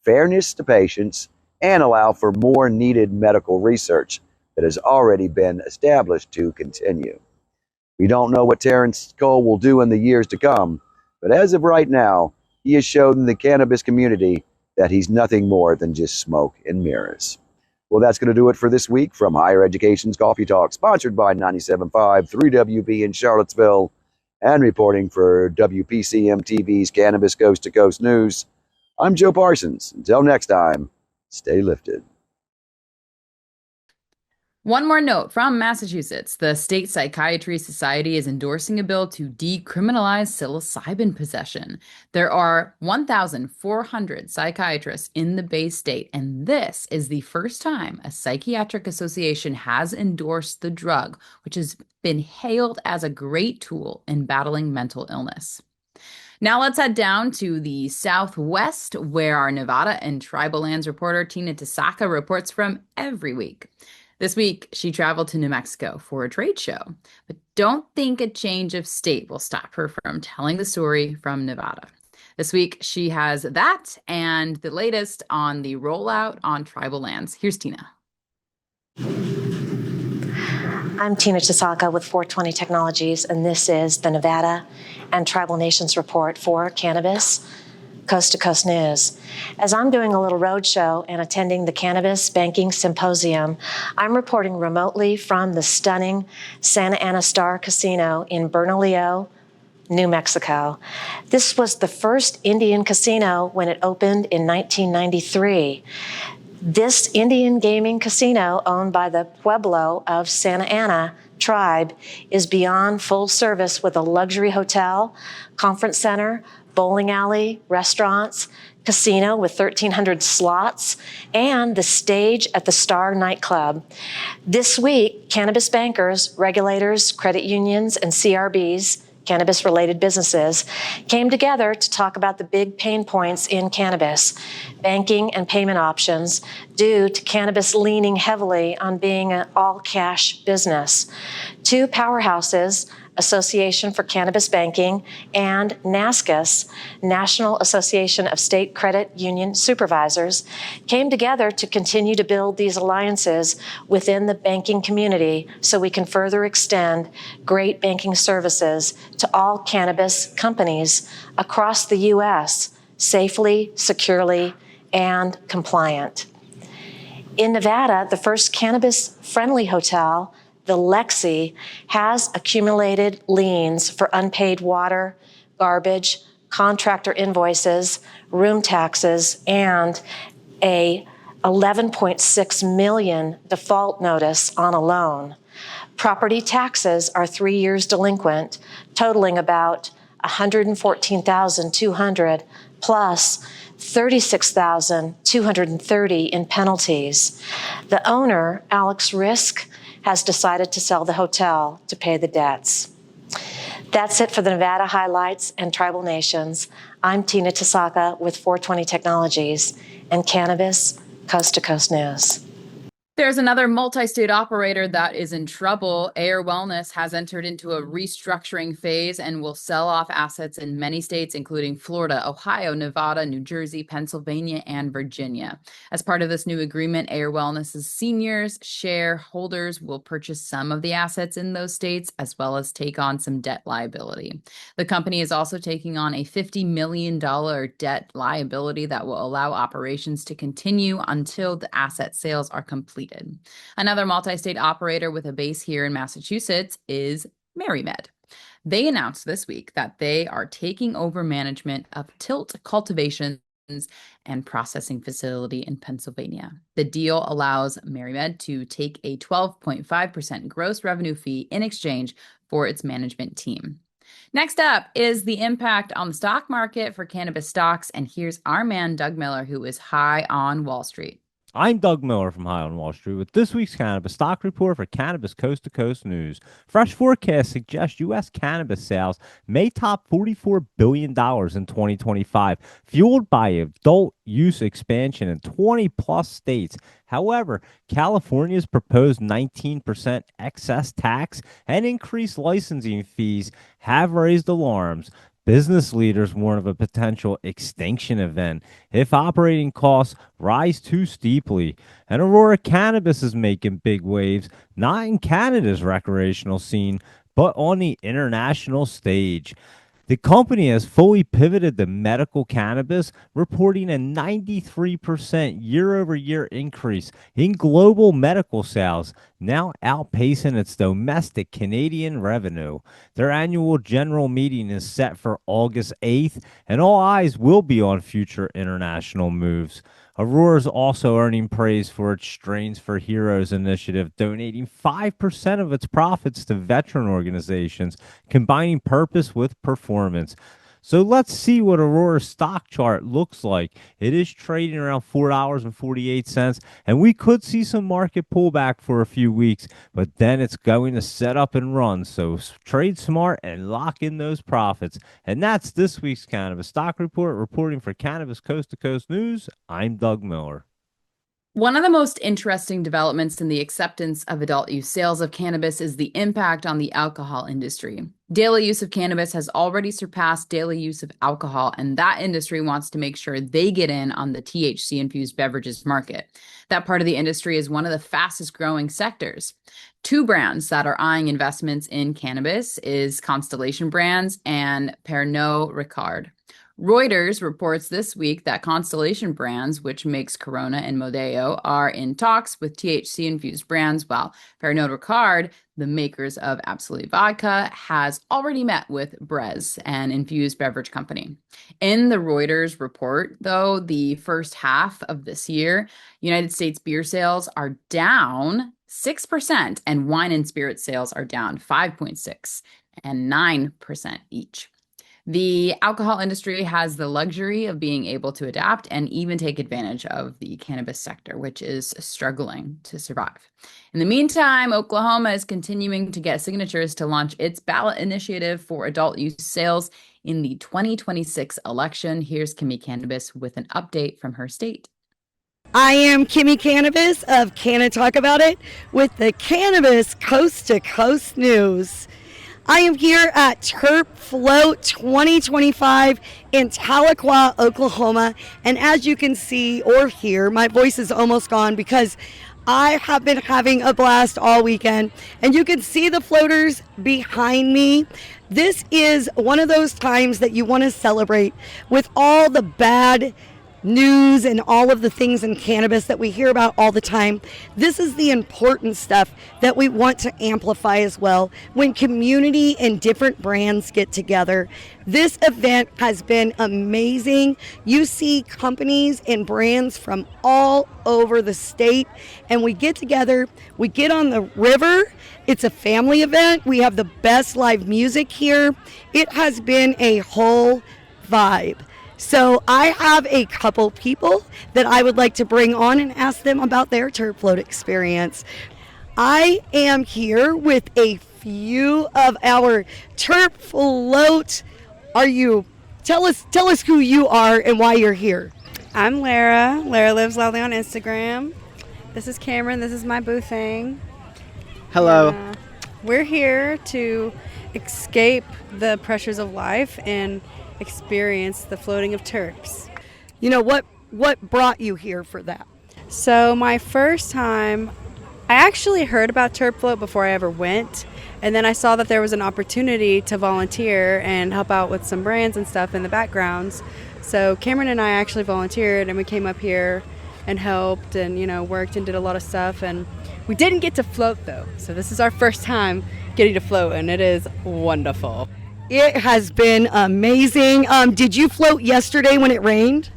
fairness to patients, and allow for more needed medical research that has already been established to continue. We don't know what Terrence Cole will do in the years to come, but as of right now, he has shown the cannabis community that he's nothing more than just smoke and mirrors. Well, that's going to do it for this week from Higher Education's Coffee Talk, sponsored by 97.5 3WB in Charlottesville, and reporting for WPCM TV's Cannabis Coast to Coast News. I'm Joe Parsons. Until next time, stay lifted. One more note from Massachusetts. The State Psychiatry Society is endorsing a bill to decriminalize psilocybin possession. There are 1,400 psychiatrists in the Bay State, and this is the first time a psychiatric association has endorsed the drug, which has been hailed as a great tool in battling mental illness. Now let's head down to the Southwest, where our Nevada and Tribal Lands reporter Tina Tasaka reports from every week. This week, she traveled to New Mexico for a trade show, but don't think a change of state will stop her from telling the story from Nevada. This week, she has that and the latest on the rollout on tribal lands. Here's Tina. I'm Tina Tasaka with 420 Technologies, and this is the Nevada and Tribal Nations report for Cannabis Coast to Coast News. As I'm doing a little roadshow and attending the Cannabis Banking Symposium, I'm reporting remotely from the stunning Santa Ana Star Casino in Bernalillo, New Mexico. This was the first Indian casino when it opened in 1993. This Indian gaming casino, owned by the Pueblo of Santa Ana tribe, is beyond full service with a luxury hotel, conference center, bowling alley, restaurants, casino with 1,300 slots, and the stage at the Star nightclub. This week, cannabis bankers, regulators, credit unions, and CRBs, cannabis-related businesses, came together to talk about the big pain points in cannabis, banking and payment options, due to cannabis leaning heavily on being an all-cash business. Two powerhouses, Association for Cannabis Banking and NASCUS, National Association of State Credit Union Supervisors, came together to continue to build these alliances within the banking community so we can further extend great banking services to all cannabis companies across the U.S. safely, securely, and compliant. In Nevada, the first cannabis-friendly hotel, the Lexi, has accumulated liens for unpaid water, garbage, contractor invoices, room taxes, and a $11.6 million default notice on a loan. Property taxes are 3 years delinquent, totaling about $114,200 plus $36,230 in penalties. The owner, Alex Risk, has decided to sell the hotel to pay the debts. That's it for the Nevada highlights and tribal nations. I'm Tina Tasaka with 420 Technologies and Cannabis Coast to Coast News. There's another multi-state operator that is in trouble. Ayr Wellness has entered into a restructuring phase and will sell off assets in many states, including Florida, Ohio, Nevada, New Jersey, Pennsylvania, and Virginia. As part of this new agreement, Ayr Wellness's seniors shareholders will purchase some of the assets in those states, as well as take on some debt liability. The company is also taking on a $50 million debt liability that will allow operations to continue until the asset sales are completed. Another multi-state operator with a base here in Massachusetts is MaryMed. They announced this week that they are taking over management of Tilt Cultivations and Processing Facility in Pennsylvania. The deal allows MaryMed to take a 12.5% gross revenue fee in exchange for its management team. Next up is the impact on the stock market for cannabis stocks, and here's our man Doug Miller, who is high on Wall Street. I'm Doug Miller from High on Wall Street with this week's Cannabis Stock Report for Cannabis Coast to Coast News. Fresh forecasts suggest U.S. cannabis sales may top $44 billion in 2025, fueled by adult use expansion in 20-plus states. However, California's proposed 19% excess tax and increased licensing fees have raised alarms. Business leaders warn of a potential extinction event if operating costs rise too steeply. And Aurora Cannabis is making big waves, not in Canada's recreational scene, but on the international stage. The company has fully pivoted to medical cannabis, reporting a 93% year-over-year increase in global medical sales, now outpacing its domestic Canadian revenue. Their annual general meeting is set for August 8th, and all eyes will be on future international moves. Aurora is also earning praise for its Strains for Heroes initiative, donating 5% of its profits to veteran organizations, combining purpose with performance. So let's see what Aurora's stock chart looks like. It is trading around $4.48, and we could see some market pullback for a few weeks, but then it's going to set up and run. So trade smart and lock in those profits. And that's this week's Cannabis Stock Report. Reporting for Cannabis Coast to Coast News, I'm Doug Miller. One of the most interesting developments in the acceptance of adult use sales of cannabis is the impact on the alcohol industry. Daily use of cannabis has already surpassed daily use of alcohol, and that industry wants to make sure they get in on the THC-infused beverages market. That part of the industry is one of the fastest growing sectors. Two brands that are eyeing investments in cannabis is Constellation Brands and Pernod Ricard. Reuters reports this week that Constellation Brands, which makes Corona and Modelo, are in talks with THC-infused brands, while Pernod Ricard, the makers of Absolute Vodka, has already met with Brez, an infused beverage company. In the Reuters report, though, the first half of this year, United States beer sales are down 6%, and wine and spirit sales are down 5.6% and 9% each. The alcohol industry has the luxury of being able to adapt and even take advantage of the cannabis sector, which is struggling to survive. In the meantime, Oklahoma is continuing to get signatures to launch its ballot initiative for adult use sales in the 2026 election. Here's Kimmie Cannabis with an update from her state. I am Kimmie Cannabis of Can I Talk About It with the Cannabis Coast to Coast News. I am here at Terp Float 2025 in Tahlequah, Oklahoma. And as you can see or hear, my voice is almost gone because I have been having a blast all weekend. And you can see the floaters behind me. This is one of those times that you want to celebrate with all the bad news and all of the things in cannabis that we hear about all the time. This is the important stuff that we want to amplify as well. When community and different brands get together, this event has been amazing. You see companies and brands from all over the state, and we get together, we get on the river. It's a family event. We have the best live music here. It has been a whole vibe. So I have a couple people that I would like to bring on and ask them about their Terp Float experience. I am here with a few of our Terp Float. Tell us who you are and why you're here. I'm Lara. Lara lives loudly on Instagram. This is Cameron. This is my boo thing. Hello. We're here to escape the pressures of life and experience the floating of Terps. You know, what brought you here for that? So my first time, I actually heard about Terp Float before I ever went. And then I saw that there was an opportunity to volunteer and help out with some brands and stuff in the backgrounds. So Cameron and I actually volunteered, and we came up here and helped and, you know, worked and did a lot of stuff. And we didn't get to float, though. So this is our first time getting to float, and it is wonderful. It has been amazing. Did you float yesterday when it rained?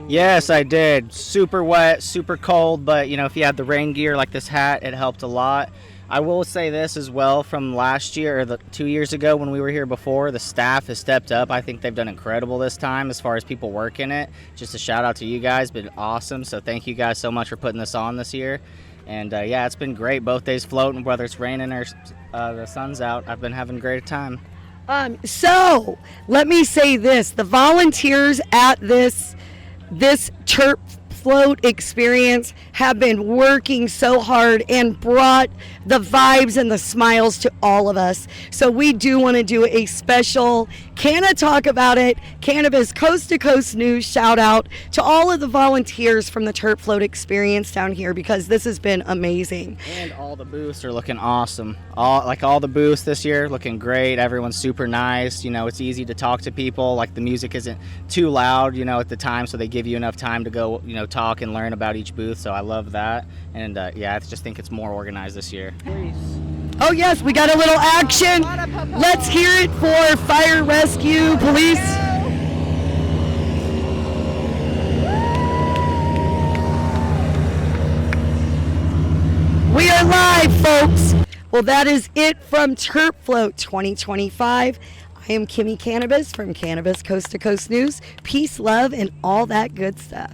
Yes, I did. Super wet, super cold, but you know, if you had the rain gear like this hat, it helped a lot. I will say this as well, from last year or 2 years ago when we were here before, the staff has stepped up. I think they've done incredible this time as far as people working it. Just a shout out to you guys, been awesome. So thank you guys so much for putting this on this year. And yeah, it's been great. Both days floating, whether it's raining or the sun's out. I've been having a great time. So let me say this: the volunteers at this Terp Float experience have been working so hard and brought the vibes and the smiles to all of us. So we do want to do a special Can I Talk About It Cannabis Coast to Coast News shout out to all of the volunteers from the Terp Float experience down here, because this has been amazing. And all the booths are looking awesome. All the booths this year looking great. Everyone's super nice. You know, it's easy to talk to people. Like, the music isn't too loud, you know, at the time, so they give you enough time to go, you know, talk and learn about each booth. So I love that. And yeah, I just think it's more organized this year. Oh yes, we got a little action. Let's hear it for fire, rescue, police. We are live, folks. Well, that is it from Terp Float 2025. I am Kimmie Cannabis from Cannabis Coast to Coast News. Peace, love, and all that good stuff.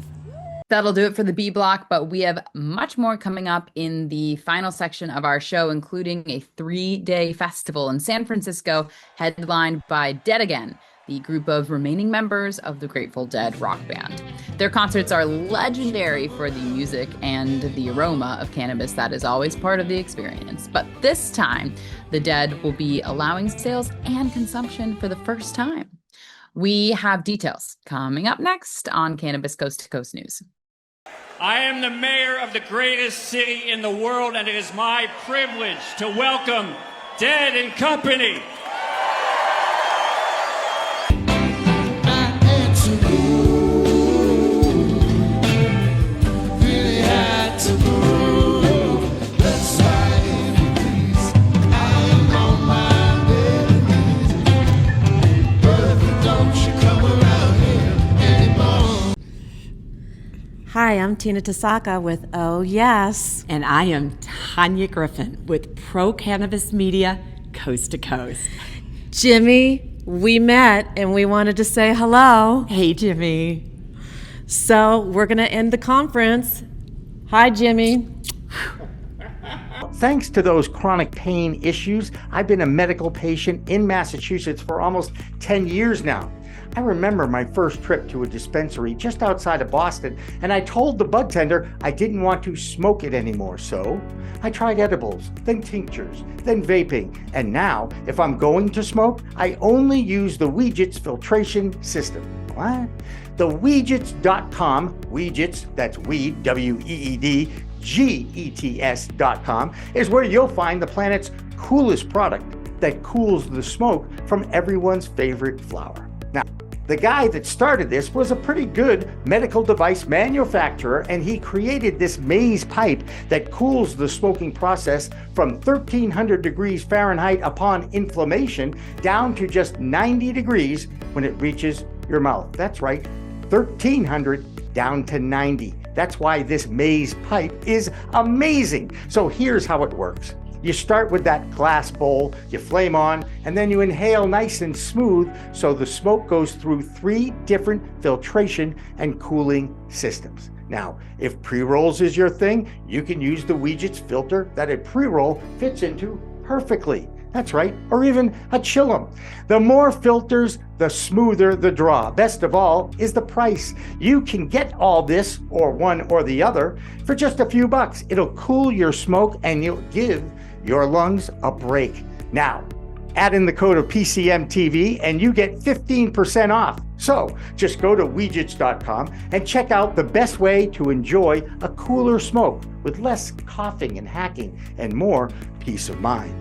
That'll do it for the B block, but we have much more coming up in the final section of our show, including a 3-day festival in San Francisco headlined by Dead Again, the group of remaining members of the Grateful Dead rock band. Their concerts are legendary for the music and the aroma of cannabis that is always part of the experience. But this time, the Dead will be allowing sales and consumption for the first time. We have details coming up next on Cannabis Coast to Coast News. I am the mayor of the greatest city in the world, and it is my privilege to welcome Dead and Company. Hi, I'm Tina Tasaka with Oh Yes. And I am Tanya Griffin with Pro Cannabis Media Coast to Coast. Jimmy, we met and we wanted to say hello. Hey, Jimmy. So we're going to end the conference. Hi, Jimmy. Thanks to those chronic pain issues, I've been a medical patient in Massachusetts for almost 10 years now. I remember my first trip to a dispensary just outside of Boston, and I told the bud tender I didn't want to smoke it anymore, so I tried edibles, then tinctures, then vaping, and now, if I'm going to smoke, I only use the Weejits filtration system. What? The Weejits.com, Weejits, that's weed, W-E-E-D, G-E-T-S.com, is where you'll find the planet's coolest product that cools the smoke from everyone's favorite flower. Now, the guy that started this was a pretty good medical device manufacturer, and he created this maze pipe that cools the smoking process from 1300 degrees Fahrenheit upon inflammation down to just 90 degrees when it reaches your mouth. That's right, 1300 down to 90. That's why this maze pipe is amazing. So here's how it works. You start with that glass bowl, you flame on, and then you inhale nice and smooth so the smoke goes through 3 different filtration and cooling systems. Now, if pre-rolls is your thing, you can use the Weejits filter that a pre-roll fits into perfectly. That's right, or even a chillum. The more filters, the smoother the draw. Best of all is the price. You can get all this, or one or the other, for just a few bucks. It'll cool your smoke and you'll give your lungs a break. Now, add in the code of PCMTV and you get 15% off. So just go to Weejits.com and check out the best way to enjoy a cooler smoke with less coughing and hacking and more peace of mind.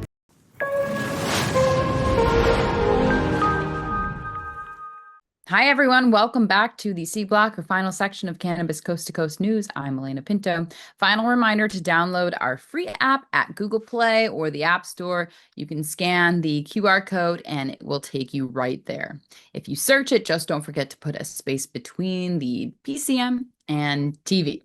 Hi, everyone. Welcome back to the C Block, or final section of Cannabis Coast to Coast News. I'm Alaina Pinto. Final reminder to download our free app at Google Play or the App Store. You can scan the QR code and it will take you right there. If you search it, just don't forget to put a space between the PCM and TV.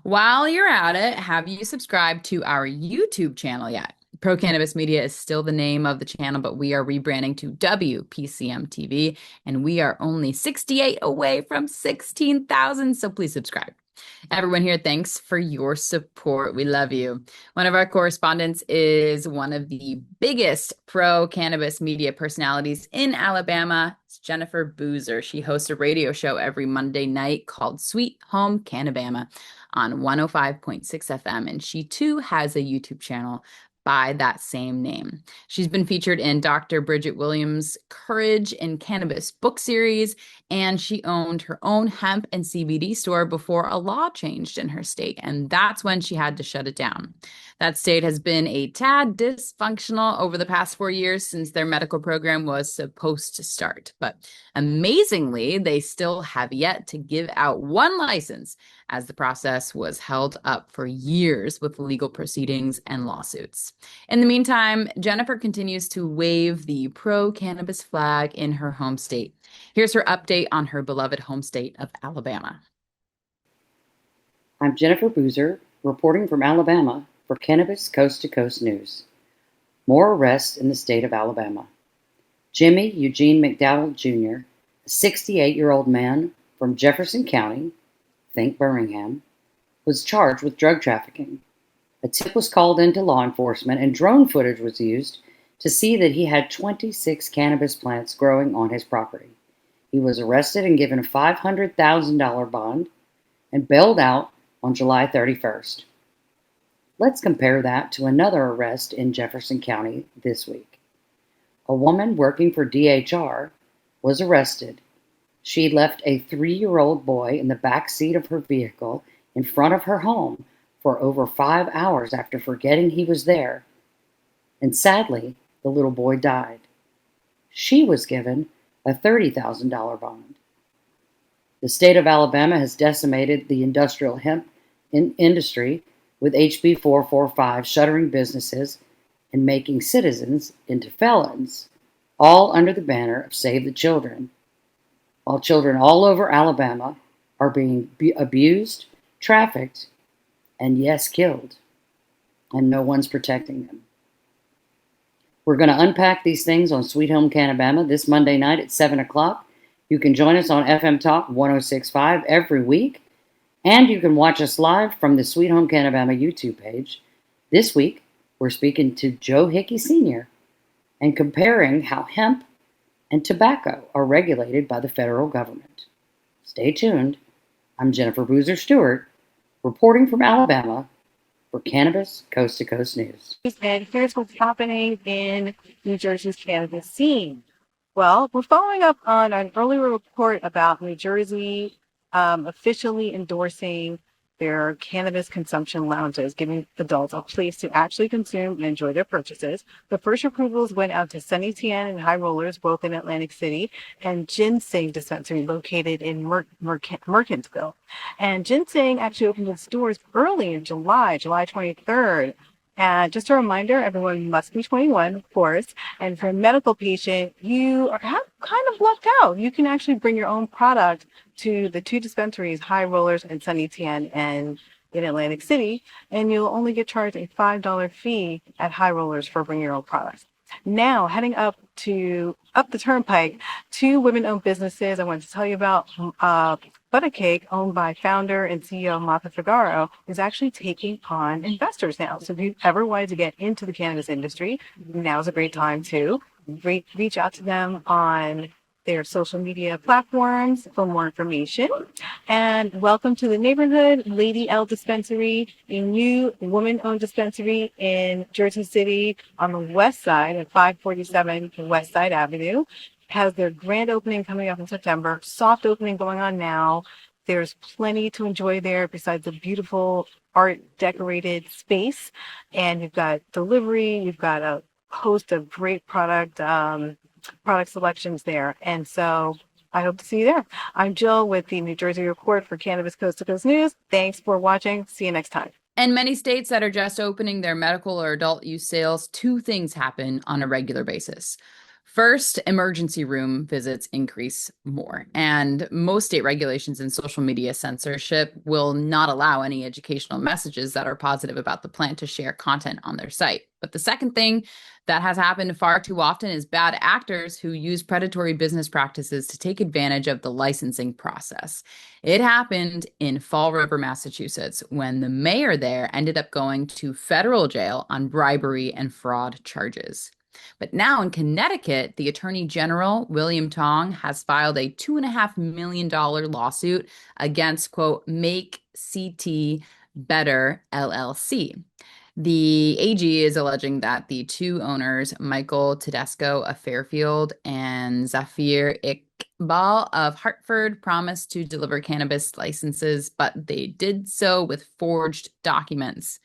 While you're at it, have you subscribed to our YouTube channel yet? Pro Cannabis Media is still the name of the channel, but we are rebranding to WPCM TV, and we are only 68 away from 16,000, so please subscribe. Everyone here, thanks for your support. We love you. One of our correspondents is one of the biggest pro-cannabis media personalities in Alabama. It's Jennifer Boozer. She hosts a radio show every Monday night called Sweet Home Cannabama on 105.6 FM, and she too has a YouTube channel by that same name. She's been featured in Dr. Bridget Williams' Courage in Cannabis book series, and she owned her own hemp and CBD store before a law changed in her state, and that's when she had to shut it down. That state has been a tad dysfunctional over the past 4 years since their medical program was supposed to start. But amazingly, they still have yet to give out one license, as the process was held up for years with legal proceedings and lawsuits. In the meantime, Jennifer continues to wave the pro-cannabis flag in her home state. Here's her update on her beloved home state of Alabama. I'm Jennifer Boozer, reporting from Alabama for Cannabis Coast to Coast News. More arrests in the state of Alabama. Jimmy Eugene McDowell Jr., a 68-year-old man from Jefferson County, think Birmingham, was charged with drug trafficking. A tip was called into law enforcement and drone footage was used to see that he had 26 cannabis plants growing on his property. He was arrested and given a $500,000 bond and bailed out on July 31st. Let's compare that to another arrest in Jefferson County this week. A woman working for DHR was arrested. She left a 3-year-old boy in the back seat of her vehicle in front of her home for over 5 hours after forgetting he was there. And sadly, the little boy died. She was given a $30,000 bond. The state of Alabama has decimated the industrial hemp industry with HB 445 shuttering businesses and making citizens into felons, all under the banner of Save the Children, while children all over Alabama are being abused, trafficked, and yes, killed, and no one's protecting them. We're going to unpack these things on Sweet Home Cannabama this Monday night at 7 o'clock. You can join us on FM Talk 106.5 every week, and you can watch us live from the Sweet Home Cannabama YouTube page. This week, we're speaking to Joe Hickey Sr. and comparing how hemp and tobacco are regulated by the federal government. Stay tuned. I'm Jennifer Boozer Stewart, reporting from Alabama for Cannabis Coast to Coast News. And here's what's happening in New Jersey's cannabis scene. Well, we're following up on an earlier report about New Jersey officially endorsing their cannabis consumption lounges, giving adults a place to actually consume and enjoy their purchases. The first approvals went out to Sunny Tian and High Rollers, both in Atlantic City, and Ginseng Dispensary located in Mercantville. And Ginseng actually opened its doors early in July 23rd. And just a reminder, everyone must be 21, of course. And for a medical patient, you have kind of lucked out. You can actually bring your own product to the 2 dispensaries, High Rollers and Sunny Tian, and in Atlantic City, and you'll only get charged a $5 fee at High Rollers for bringing your own products. Now, heading up to up the turnpike, two women-owned businesses I wanted to tell you about. Butter Cake, owned by founder and CEO Martha Figaro, is actually taking on investors now. So if you ever wanted to get into the cannabis industry, now's a great time to reach out to them on their social media platforms for more information. And welcome to the neighborhood, Lady L Dispensary, a new woman-owned dispensary in Jersey City on the west side at 547 West Side Avenue. Has their grand opening coming up in September, soft opening going on now. There's plenty to enjoy there besides the beautiful art decorated space. And you've got delivery, you've got a host of great product selections there. And so I hope to see you there. I'm Jill with the New Jersey Report for Cannabis Coast to Coast News. Thanks for watching. See you next time. In many states that are just opening their medical or adult use sales, two things happen on a regular basis. First, emergency room visits increase more, and most state regulations and social media censorship will not allow any educational messages that are positive about the plant to share content on their site. But the second thing that has happened far too often is bad actors who use predatory business practices to take advantage of the licensing process. It happened in Fall River, Massachusetts, when the mayor there ended up going to federal jail on bribery and fraud charges. But now in Connecticut, the Attorney General, William Tong, has filed a $2.5 million lawsuit against, quote, Make CT Better LLC. The AG is alleging that the two owners, Michael Tedesco of Fairfield and Zafir Iqbal of Hartford, promised to deliver cannabis licenses, but they did so with forged documents.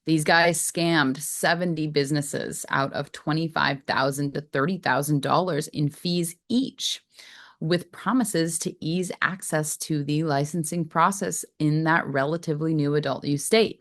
These guys scammed 70 businesses out of $25,000 to $30,000 in fees each, with promises to ease access to the licensing process in that relatively new adult use state.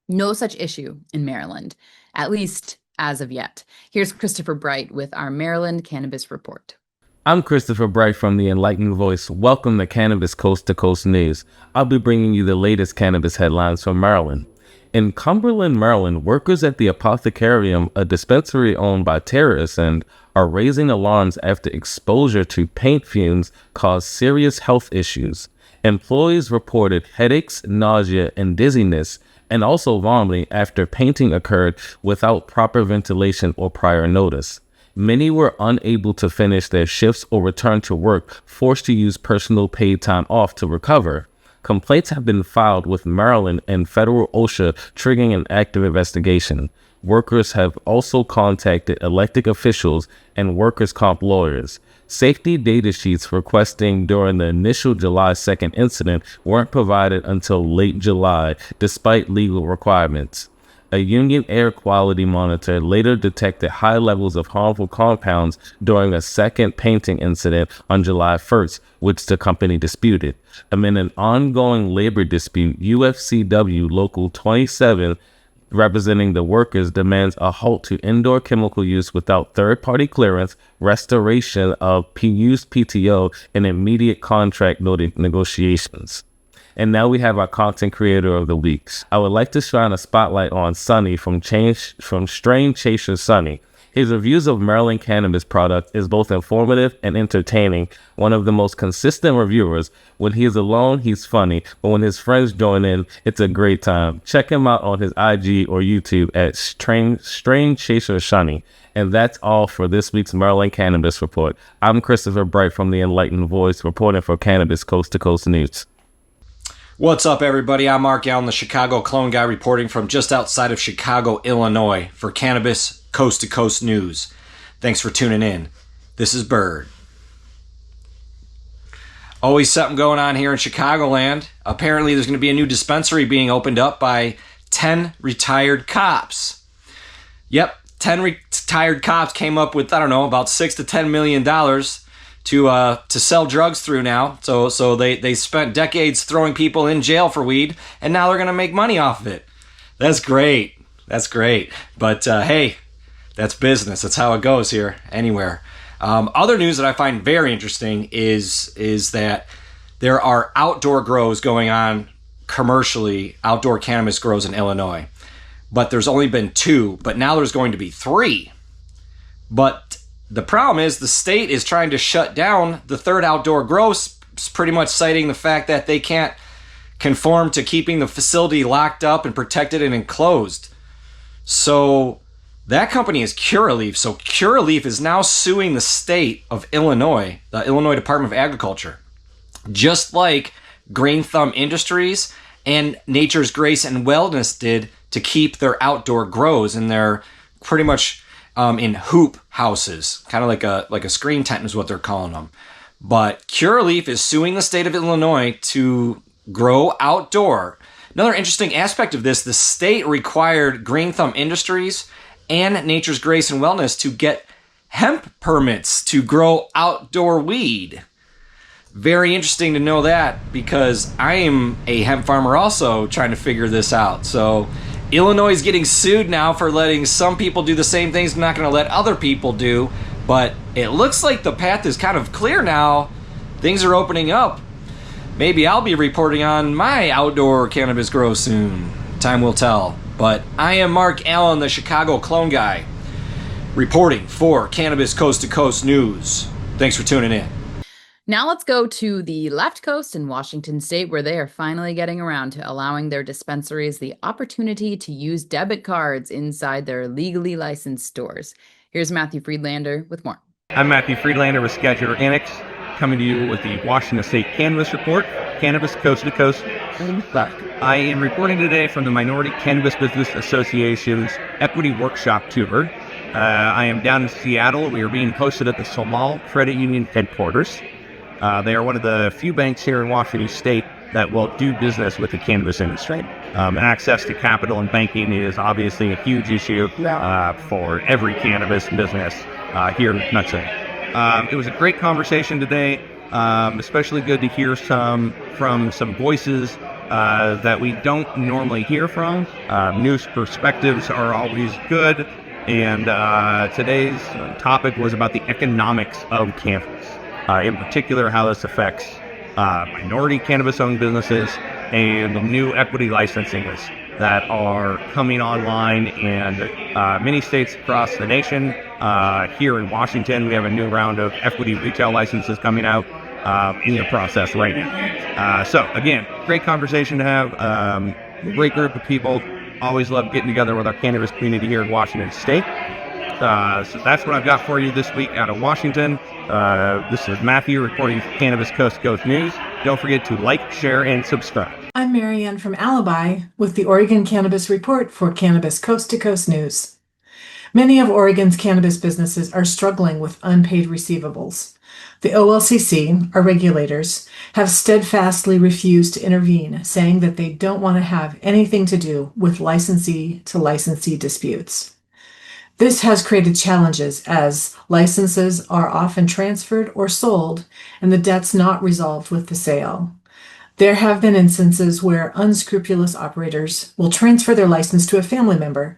No such issue in Maryland, at least as of yet. Here's Christopher Bright with our Maryland Cannabis Report. I'm Christopher Bright from the Enlightened Voice. Welcome to Cannabis Coast to Coast News. I'll be bringing you the latest cannabis headlines from Maryland. In Cumberland, Maryland, workers at the Apothecarium, a dispensary owned by terrorists, are raising alarms after exposure to paint fumes caused serious health issues. Employees reported headaches, nausea, and dizziness, and also vomiting after painting occurred without proper ventilation or prior notice. Many were unable to finish their shifts or return to work, forced to use personal paid time off to recover. Complaints have been filed with Maryland and federal OSHA, triggering an active investigation. Workers have also contacted elected officials and workers' comp lawyers. Safety data sheets requesting during the initial July 2nd incident weren't provided until late July, despite legal requirements. A union air quality monitor later detected high levels of harmful compounds during a second painting incident on July 1st, which the company disputed. Amid an ongoing labor dispute, UFCW Local 27, representing the workers, demands a halt to indoor chemical use without third-party clearance, restoration of used PTO, and immediate contract negotiations. And now we have our content creator of the week. I would like to shine a spotlight on Sonny from Strain Chaser Sonny. His reviews of Maryland cannabis products is both informative and entertaining. One of the most consistent reviewers. When he is alone, he's funny, but when his friends join in, it's a great time. Check him out on his IG or YouTube at Strain Chaser Sonny. And that's all for this week's Maryland Cannabis Report. I'm Christopher Bright from the Enlightened Voice, reporting for Cannabis Coast to Coast News. What's up, everybody? I'm Mark Allen, the Chicago Clone Guy, reporting from just outside of Chicago, Illinois, for Cannabis Coast to Coast News. Thanks for tuning in. This is Bird. Always something going on here in Chicagoland. Apparently, there's going to be a new dispensary being opened up by 10 retired cops. Yep, 10 retired cops came up with, about $6 to $10 million to sell drugs through now. So they spent decades throwing people in jail for weed, and now they're going to make money off of it. That's great. But hey, that's business. That's how it goes here, anywhere. Other news that I find very interesting is that there are outdoor grows going on commercially, outdoor cannabis grows in Illinois. But there's only been 2, but now there's going to be 3. But the problem is the state is trying to shut down the third outdoor grow, pretty much citing the fact that they can't conform to keeping the facility locked up and protected and enclosed. So that company is Curaleaf. So Curaleaf is now suing the state of Illinois, the Illinois Department of Agriculture, just like Green Thumb Industries and Nature's Grace and Wellness did to keep their outdoor grows, and they're pretty much in hoop houses, kind of like a screen tent is what they're calling them. But Curaleaf is suing the state of Illinois to grow outdoor. Another interesting aspect of this, the state required Green Thumb Industries and Nature's Grace and Wellness to get hemp permits to grow outdoor weed. Very interesting to know that, because I am a hemp farmer also trying to figure this out. So Illinois is getting sued now for letting some people do the same things they're not going to let other people do. But it looks like the path is kind of clear now. Things are opening up. Maybe I'll be reporting on my outdoor cannabis grow soon. Time will tell. But I am Mark Allen, the Chicago Clone Guy, reporting for Cannabis Coast to Coast News. Thanks for tuning in. Now let's go to the left coast in Washington state, where they are finally getting around to allowing their dispensaries the opportunity to use debit cards inside their legally licensed stores. Here's Matthew Friedlander with more. I'm Matthew Friedlander with Scheduler Annex, coming to you with the Washington State Cannabis Report, Cannabis Coast to Coast. I am reporting today from the Minority Cannabis Business Association's Equity Workshop Tour. I am down in Seattle. We are being hosted at the Somal Credit Union headquarters. They are one of the few banks here in Washington State that will do business with the cannabis industry. Access to capital and banking is obviously a huge issue for every cannabis business here in Nut City. It was a great conversation today, especially good to hear from some voices that we don't normally hear from. New perspectives are always good, and today's topic was about the economics of cannabis. In particular, how this affects minority cannabis-owned businesses and the new equity licensings that are coming online in many states across the nation. Here in Washington, we have a new round of equity retail licenses coming out in the process right now. So again, great conversation to have, great group of people. Always love getting together with our cannabis community here in Washington State. So that's what I've got for you this week out of Washington. This is Matthew reporting for Cannabis Coast to Coast News. Don't forget to like, share, and subscribe. I'm Marianne from Alibi with the Oregon Cannabis Report for Cannabis Coast to Coast News. Many of Oregon's cannabis businesses are struggling with unpaid receivables. The OLCC, our regulators, have steadfastly refused to intervene, saying that they don't want to have anything to do with licensee-to-licensee disputes. This has created challenges as licenses are often transferred or sold and the debt's not resolved with the sale. There have been instances where unscrupulous operators will transfer their license to a family member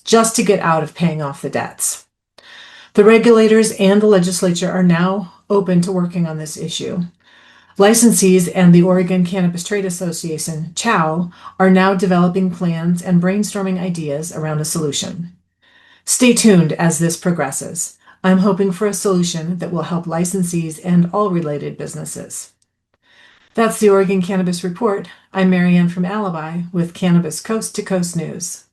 just to get out of paying off the debts. The regulators and the legislature are now open to working on this issue. Licensees and the Oregon Cannabis Trade Association, CHOW, are now developing plans and brainstorming ideas around a solution. Stay tuned as this progresses. I'm hoping for a solution that will help licensees and all related businesses. That's the Oregon Cannabis Report. I'm Marianne from Alibi with Cannabis Coast to Coast News.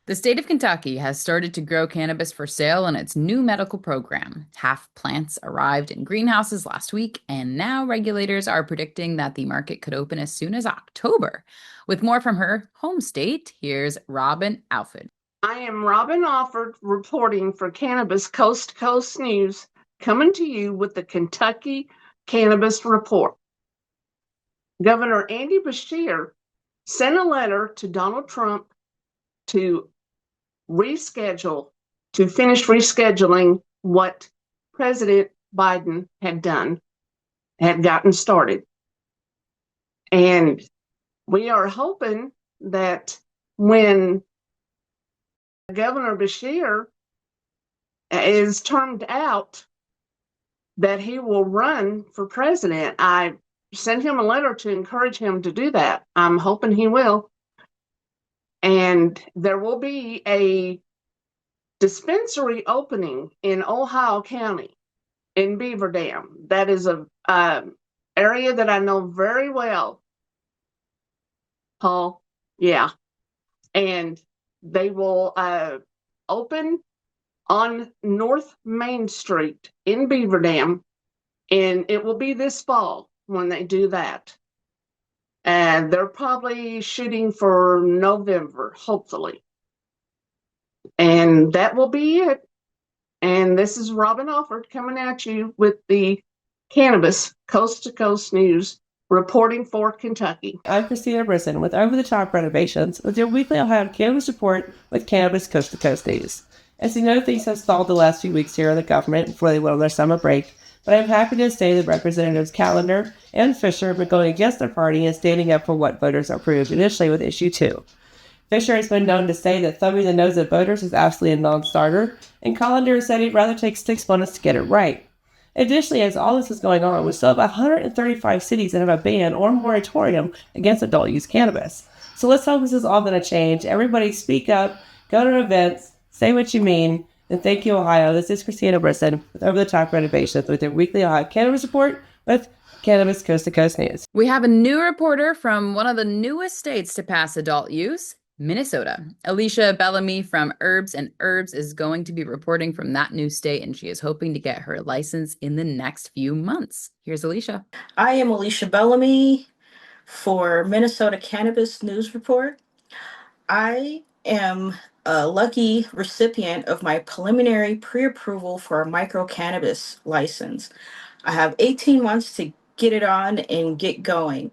The state of Kentucky has started to grow cannabis for sale in its new medical program. Half plants arrived in greenhouses last week, and now regulators are predicting that the market could open as soon as October. With more from her home state, here's Robin Alford. I am Robin Alford reporting for Cannabis Coast to Coast News, coming to you with the Kentucky Cannabis Report. Governor Andy Beshear sent a letter to Donald Trump to finish rescheduling what President Biden had gotten started. And we are hoping that when Governor Beshear is turned out, that he will run for president. I sent him a letter to encourage him to do that. I'm hoping he will. And there will be a dispensary opening in Ohio County in Beaver Dam. That is a area that I know very well, Paul. Yeah. And they will open on North Main Street in Beaver Dam, and it will be this fall when they do that. And they're probably shooting for November, hopefully. And that will be it. And this is Robin Alford coming at you with the Cannabis Coast to Coast News, reporting for Kentucky. I'm Christina Brisson with Over the Top Renovations with your weekly Ohio Cannabis Report with Cannabis Coast to Coast News. As you know, things have stalled the last few weeks here in the government before they went on their summer break, but I'm happy to say that Representatives Callender and Fisher have been going against their party and standing up for what voters approved initially with Issue 2. Fisher has been known to say that thumbing the nose at voters is absolutely a non-starter, and Callender said he'd rather take 6 months to get it right. Additionally, as all this is going on, we still have 135 cities that have a ban or moratorium against adult use cannabis. So let's hope this is all going to change. Everybody speak up, go to events, say what you mean, and thank you, Ohio. This is Christina Brisson with Over the Top Renovations with your weekly Ohio Cannabis Report with Cannabis Coast to Coast News. We have a new reporter from one of the newest states to pass adult use, Minnesota. Alicia Bellamy from Herbs and Herbs is going to be reporting from that new state, and she is hoping to get her license in the next few months. Here's Alicia. I am Alicia Bellamy for Minnesota Cannabis News Report. I am a lucky recipient of my preliminary pre-approval for a micro-cannabis license. I have 18 months to get it on and get going.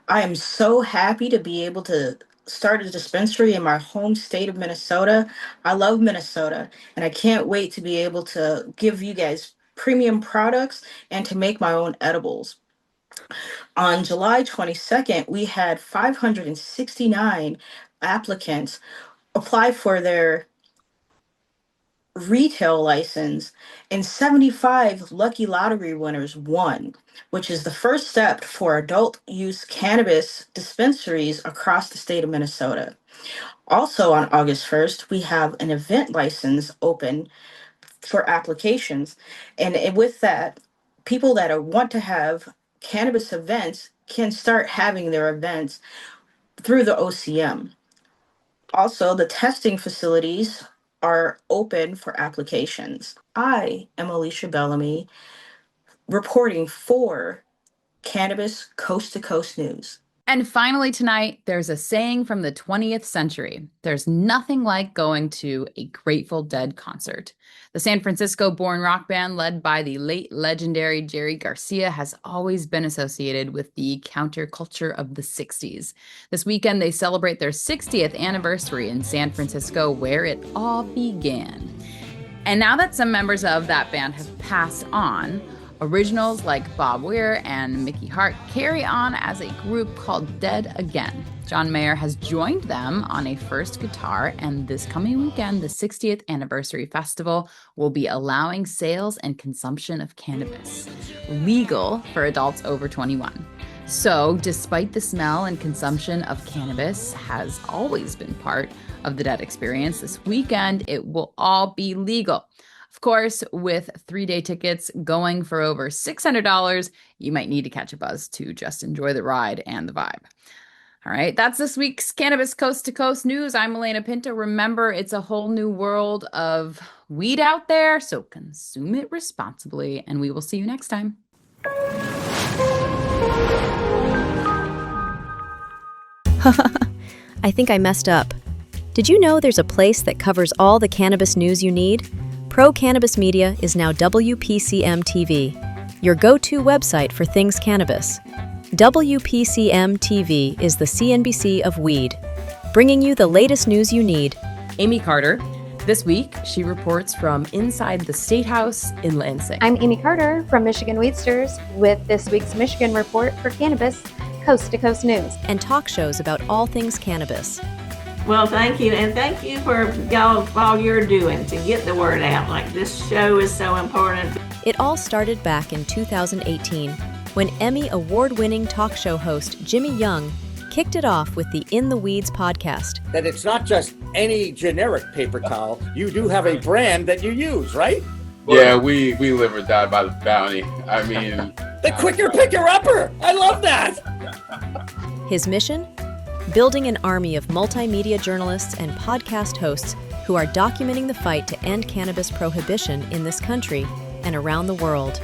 I am so happy to be able to start a dispensary in my home state of Minnesota. I love Minnesota, and I can't wait to be able to give you guys premium products and to make my own edibles. On July 22nd, we had 569 applicants apply for their retail license, and 75 lucky lottery winners won, which is the first step for adult use cannabis dispensaries across the state of Minnesota. Also on August 1st, we have an event license open for applications. And with that, people that want to have cannabis events can start having their events through the OCM. Also, the testing facilities are open for applications. I am Alicia Bellamy, reporting for Cannabis Coast to Coast News. And finally tonight, there's a saying from the 20th century. There's nothing like going to a Grateful Dead concert. The San Francisco-born rock band led by the late legendary Jerry Garcia has always been associated with the counterculture of the 60s. This weekend, they celebrate their 60th anniversary in San Francisco, where it all began. And now that some members of that band have passed on, originals like Bob Weir and Mickey Hart carry on as a group called Dead Again. John Mayer has joined them on a first guitar, and this coming weekend, the 60th anniversary festival will be allowing sales and consumption of cannabis, legal for adults over 21. So, despite the smell and consumption of cannabis has always been part of the Dead experience, this weekend it will all be legal. Of course, with 3-day tickets going for over $600, you might need to catch a buzz to just enjoy the ride and the vibe. All right, that's this week's Cannabis Coast to Coast News. I'm Alaina Pinto. Remember, it's a whole new world of weed out there, so consume it responsibly, and we will see you next time. I think I messed up. Did you know there's a place that covers all the cannabis news you need? Pro Cannabis Media is now WPCM TV, your go-to website for things cannabis. WPCM TV is the CNBC of weed, bringing you the latest news you need. Amy Carter. This week, she reports from inside the State House in Lansing. I'm Amy Carter from Michigan Weedsters with this week's Michigan Report for Cannabis Coast to Coast News. And talk shows about all things cannabis. Well, thank you, and thank you for all you're doing to get the word out. Like, this show is so important. It all started back in 2018 when Emmy award-winning talk show host Jimmy Young kicked it off with the In the Weeds podcast. That it's not just any generic paper towel. You do have a brand that you use, right? Yeah, we live or die by the bounty. I mean... the quicker picker-upper! I love that! His mission? Building an army of multimedia journalists and podcast hosts who are documenting the fight to end cannabis prohibition in this country and around the world.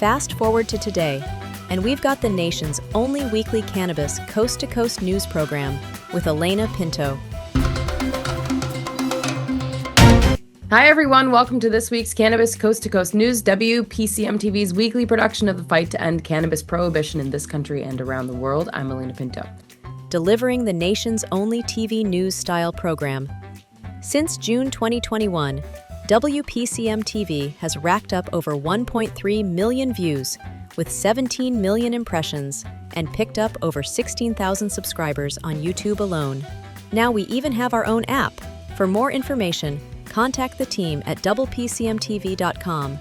Fast forward to today, and we've got the nation's only weekly cannabis coast-to-coast news program with Alaina Pinto. Hi, everyone. Welcome to this week's Cannabis Coast to Coast News, WPCM TV's weekly production of the fight to end cannabis prohibition in this country and around the world. I'm Alaina Pinto. Delivering the nation's only TV news-style program. Since June 2021, WPCM TV has racked up over 1.3 million views with 17 million impressions and picked up over 16,000 subscribers on YouTube alone. Now we even have our own app. For more information, contact the team at WPCMTV.com.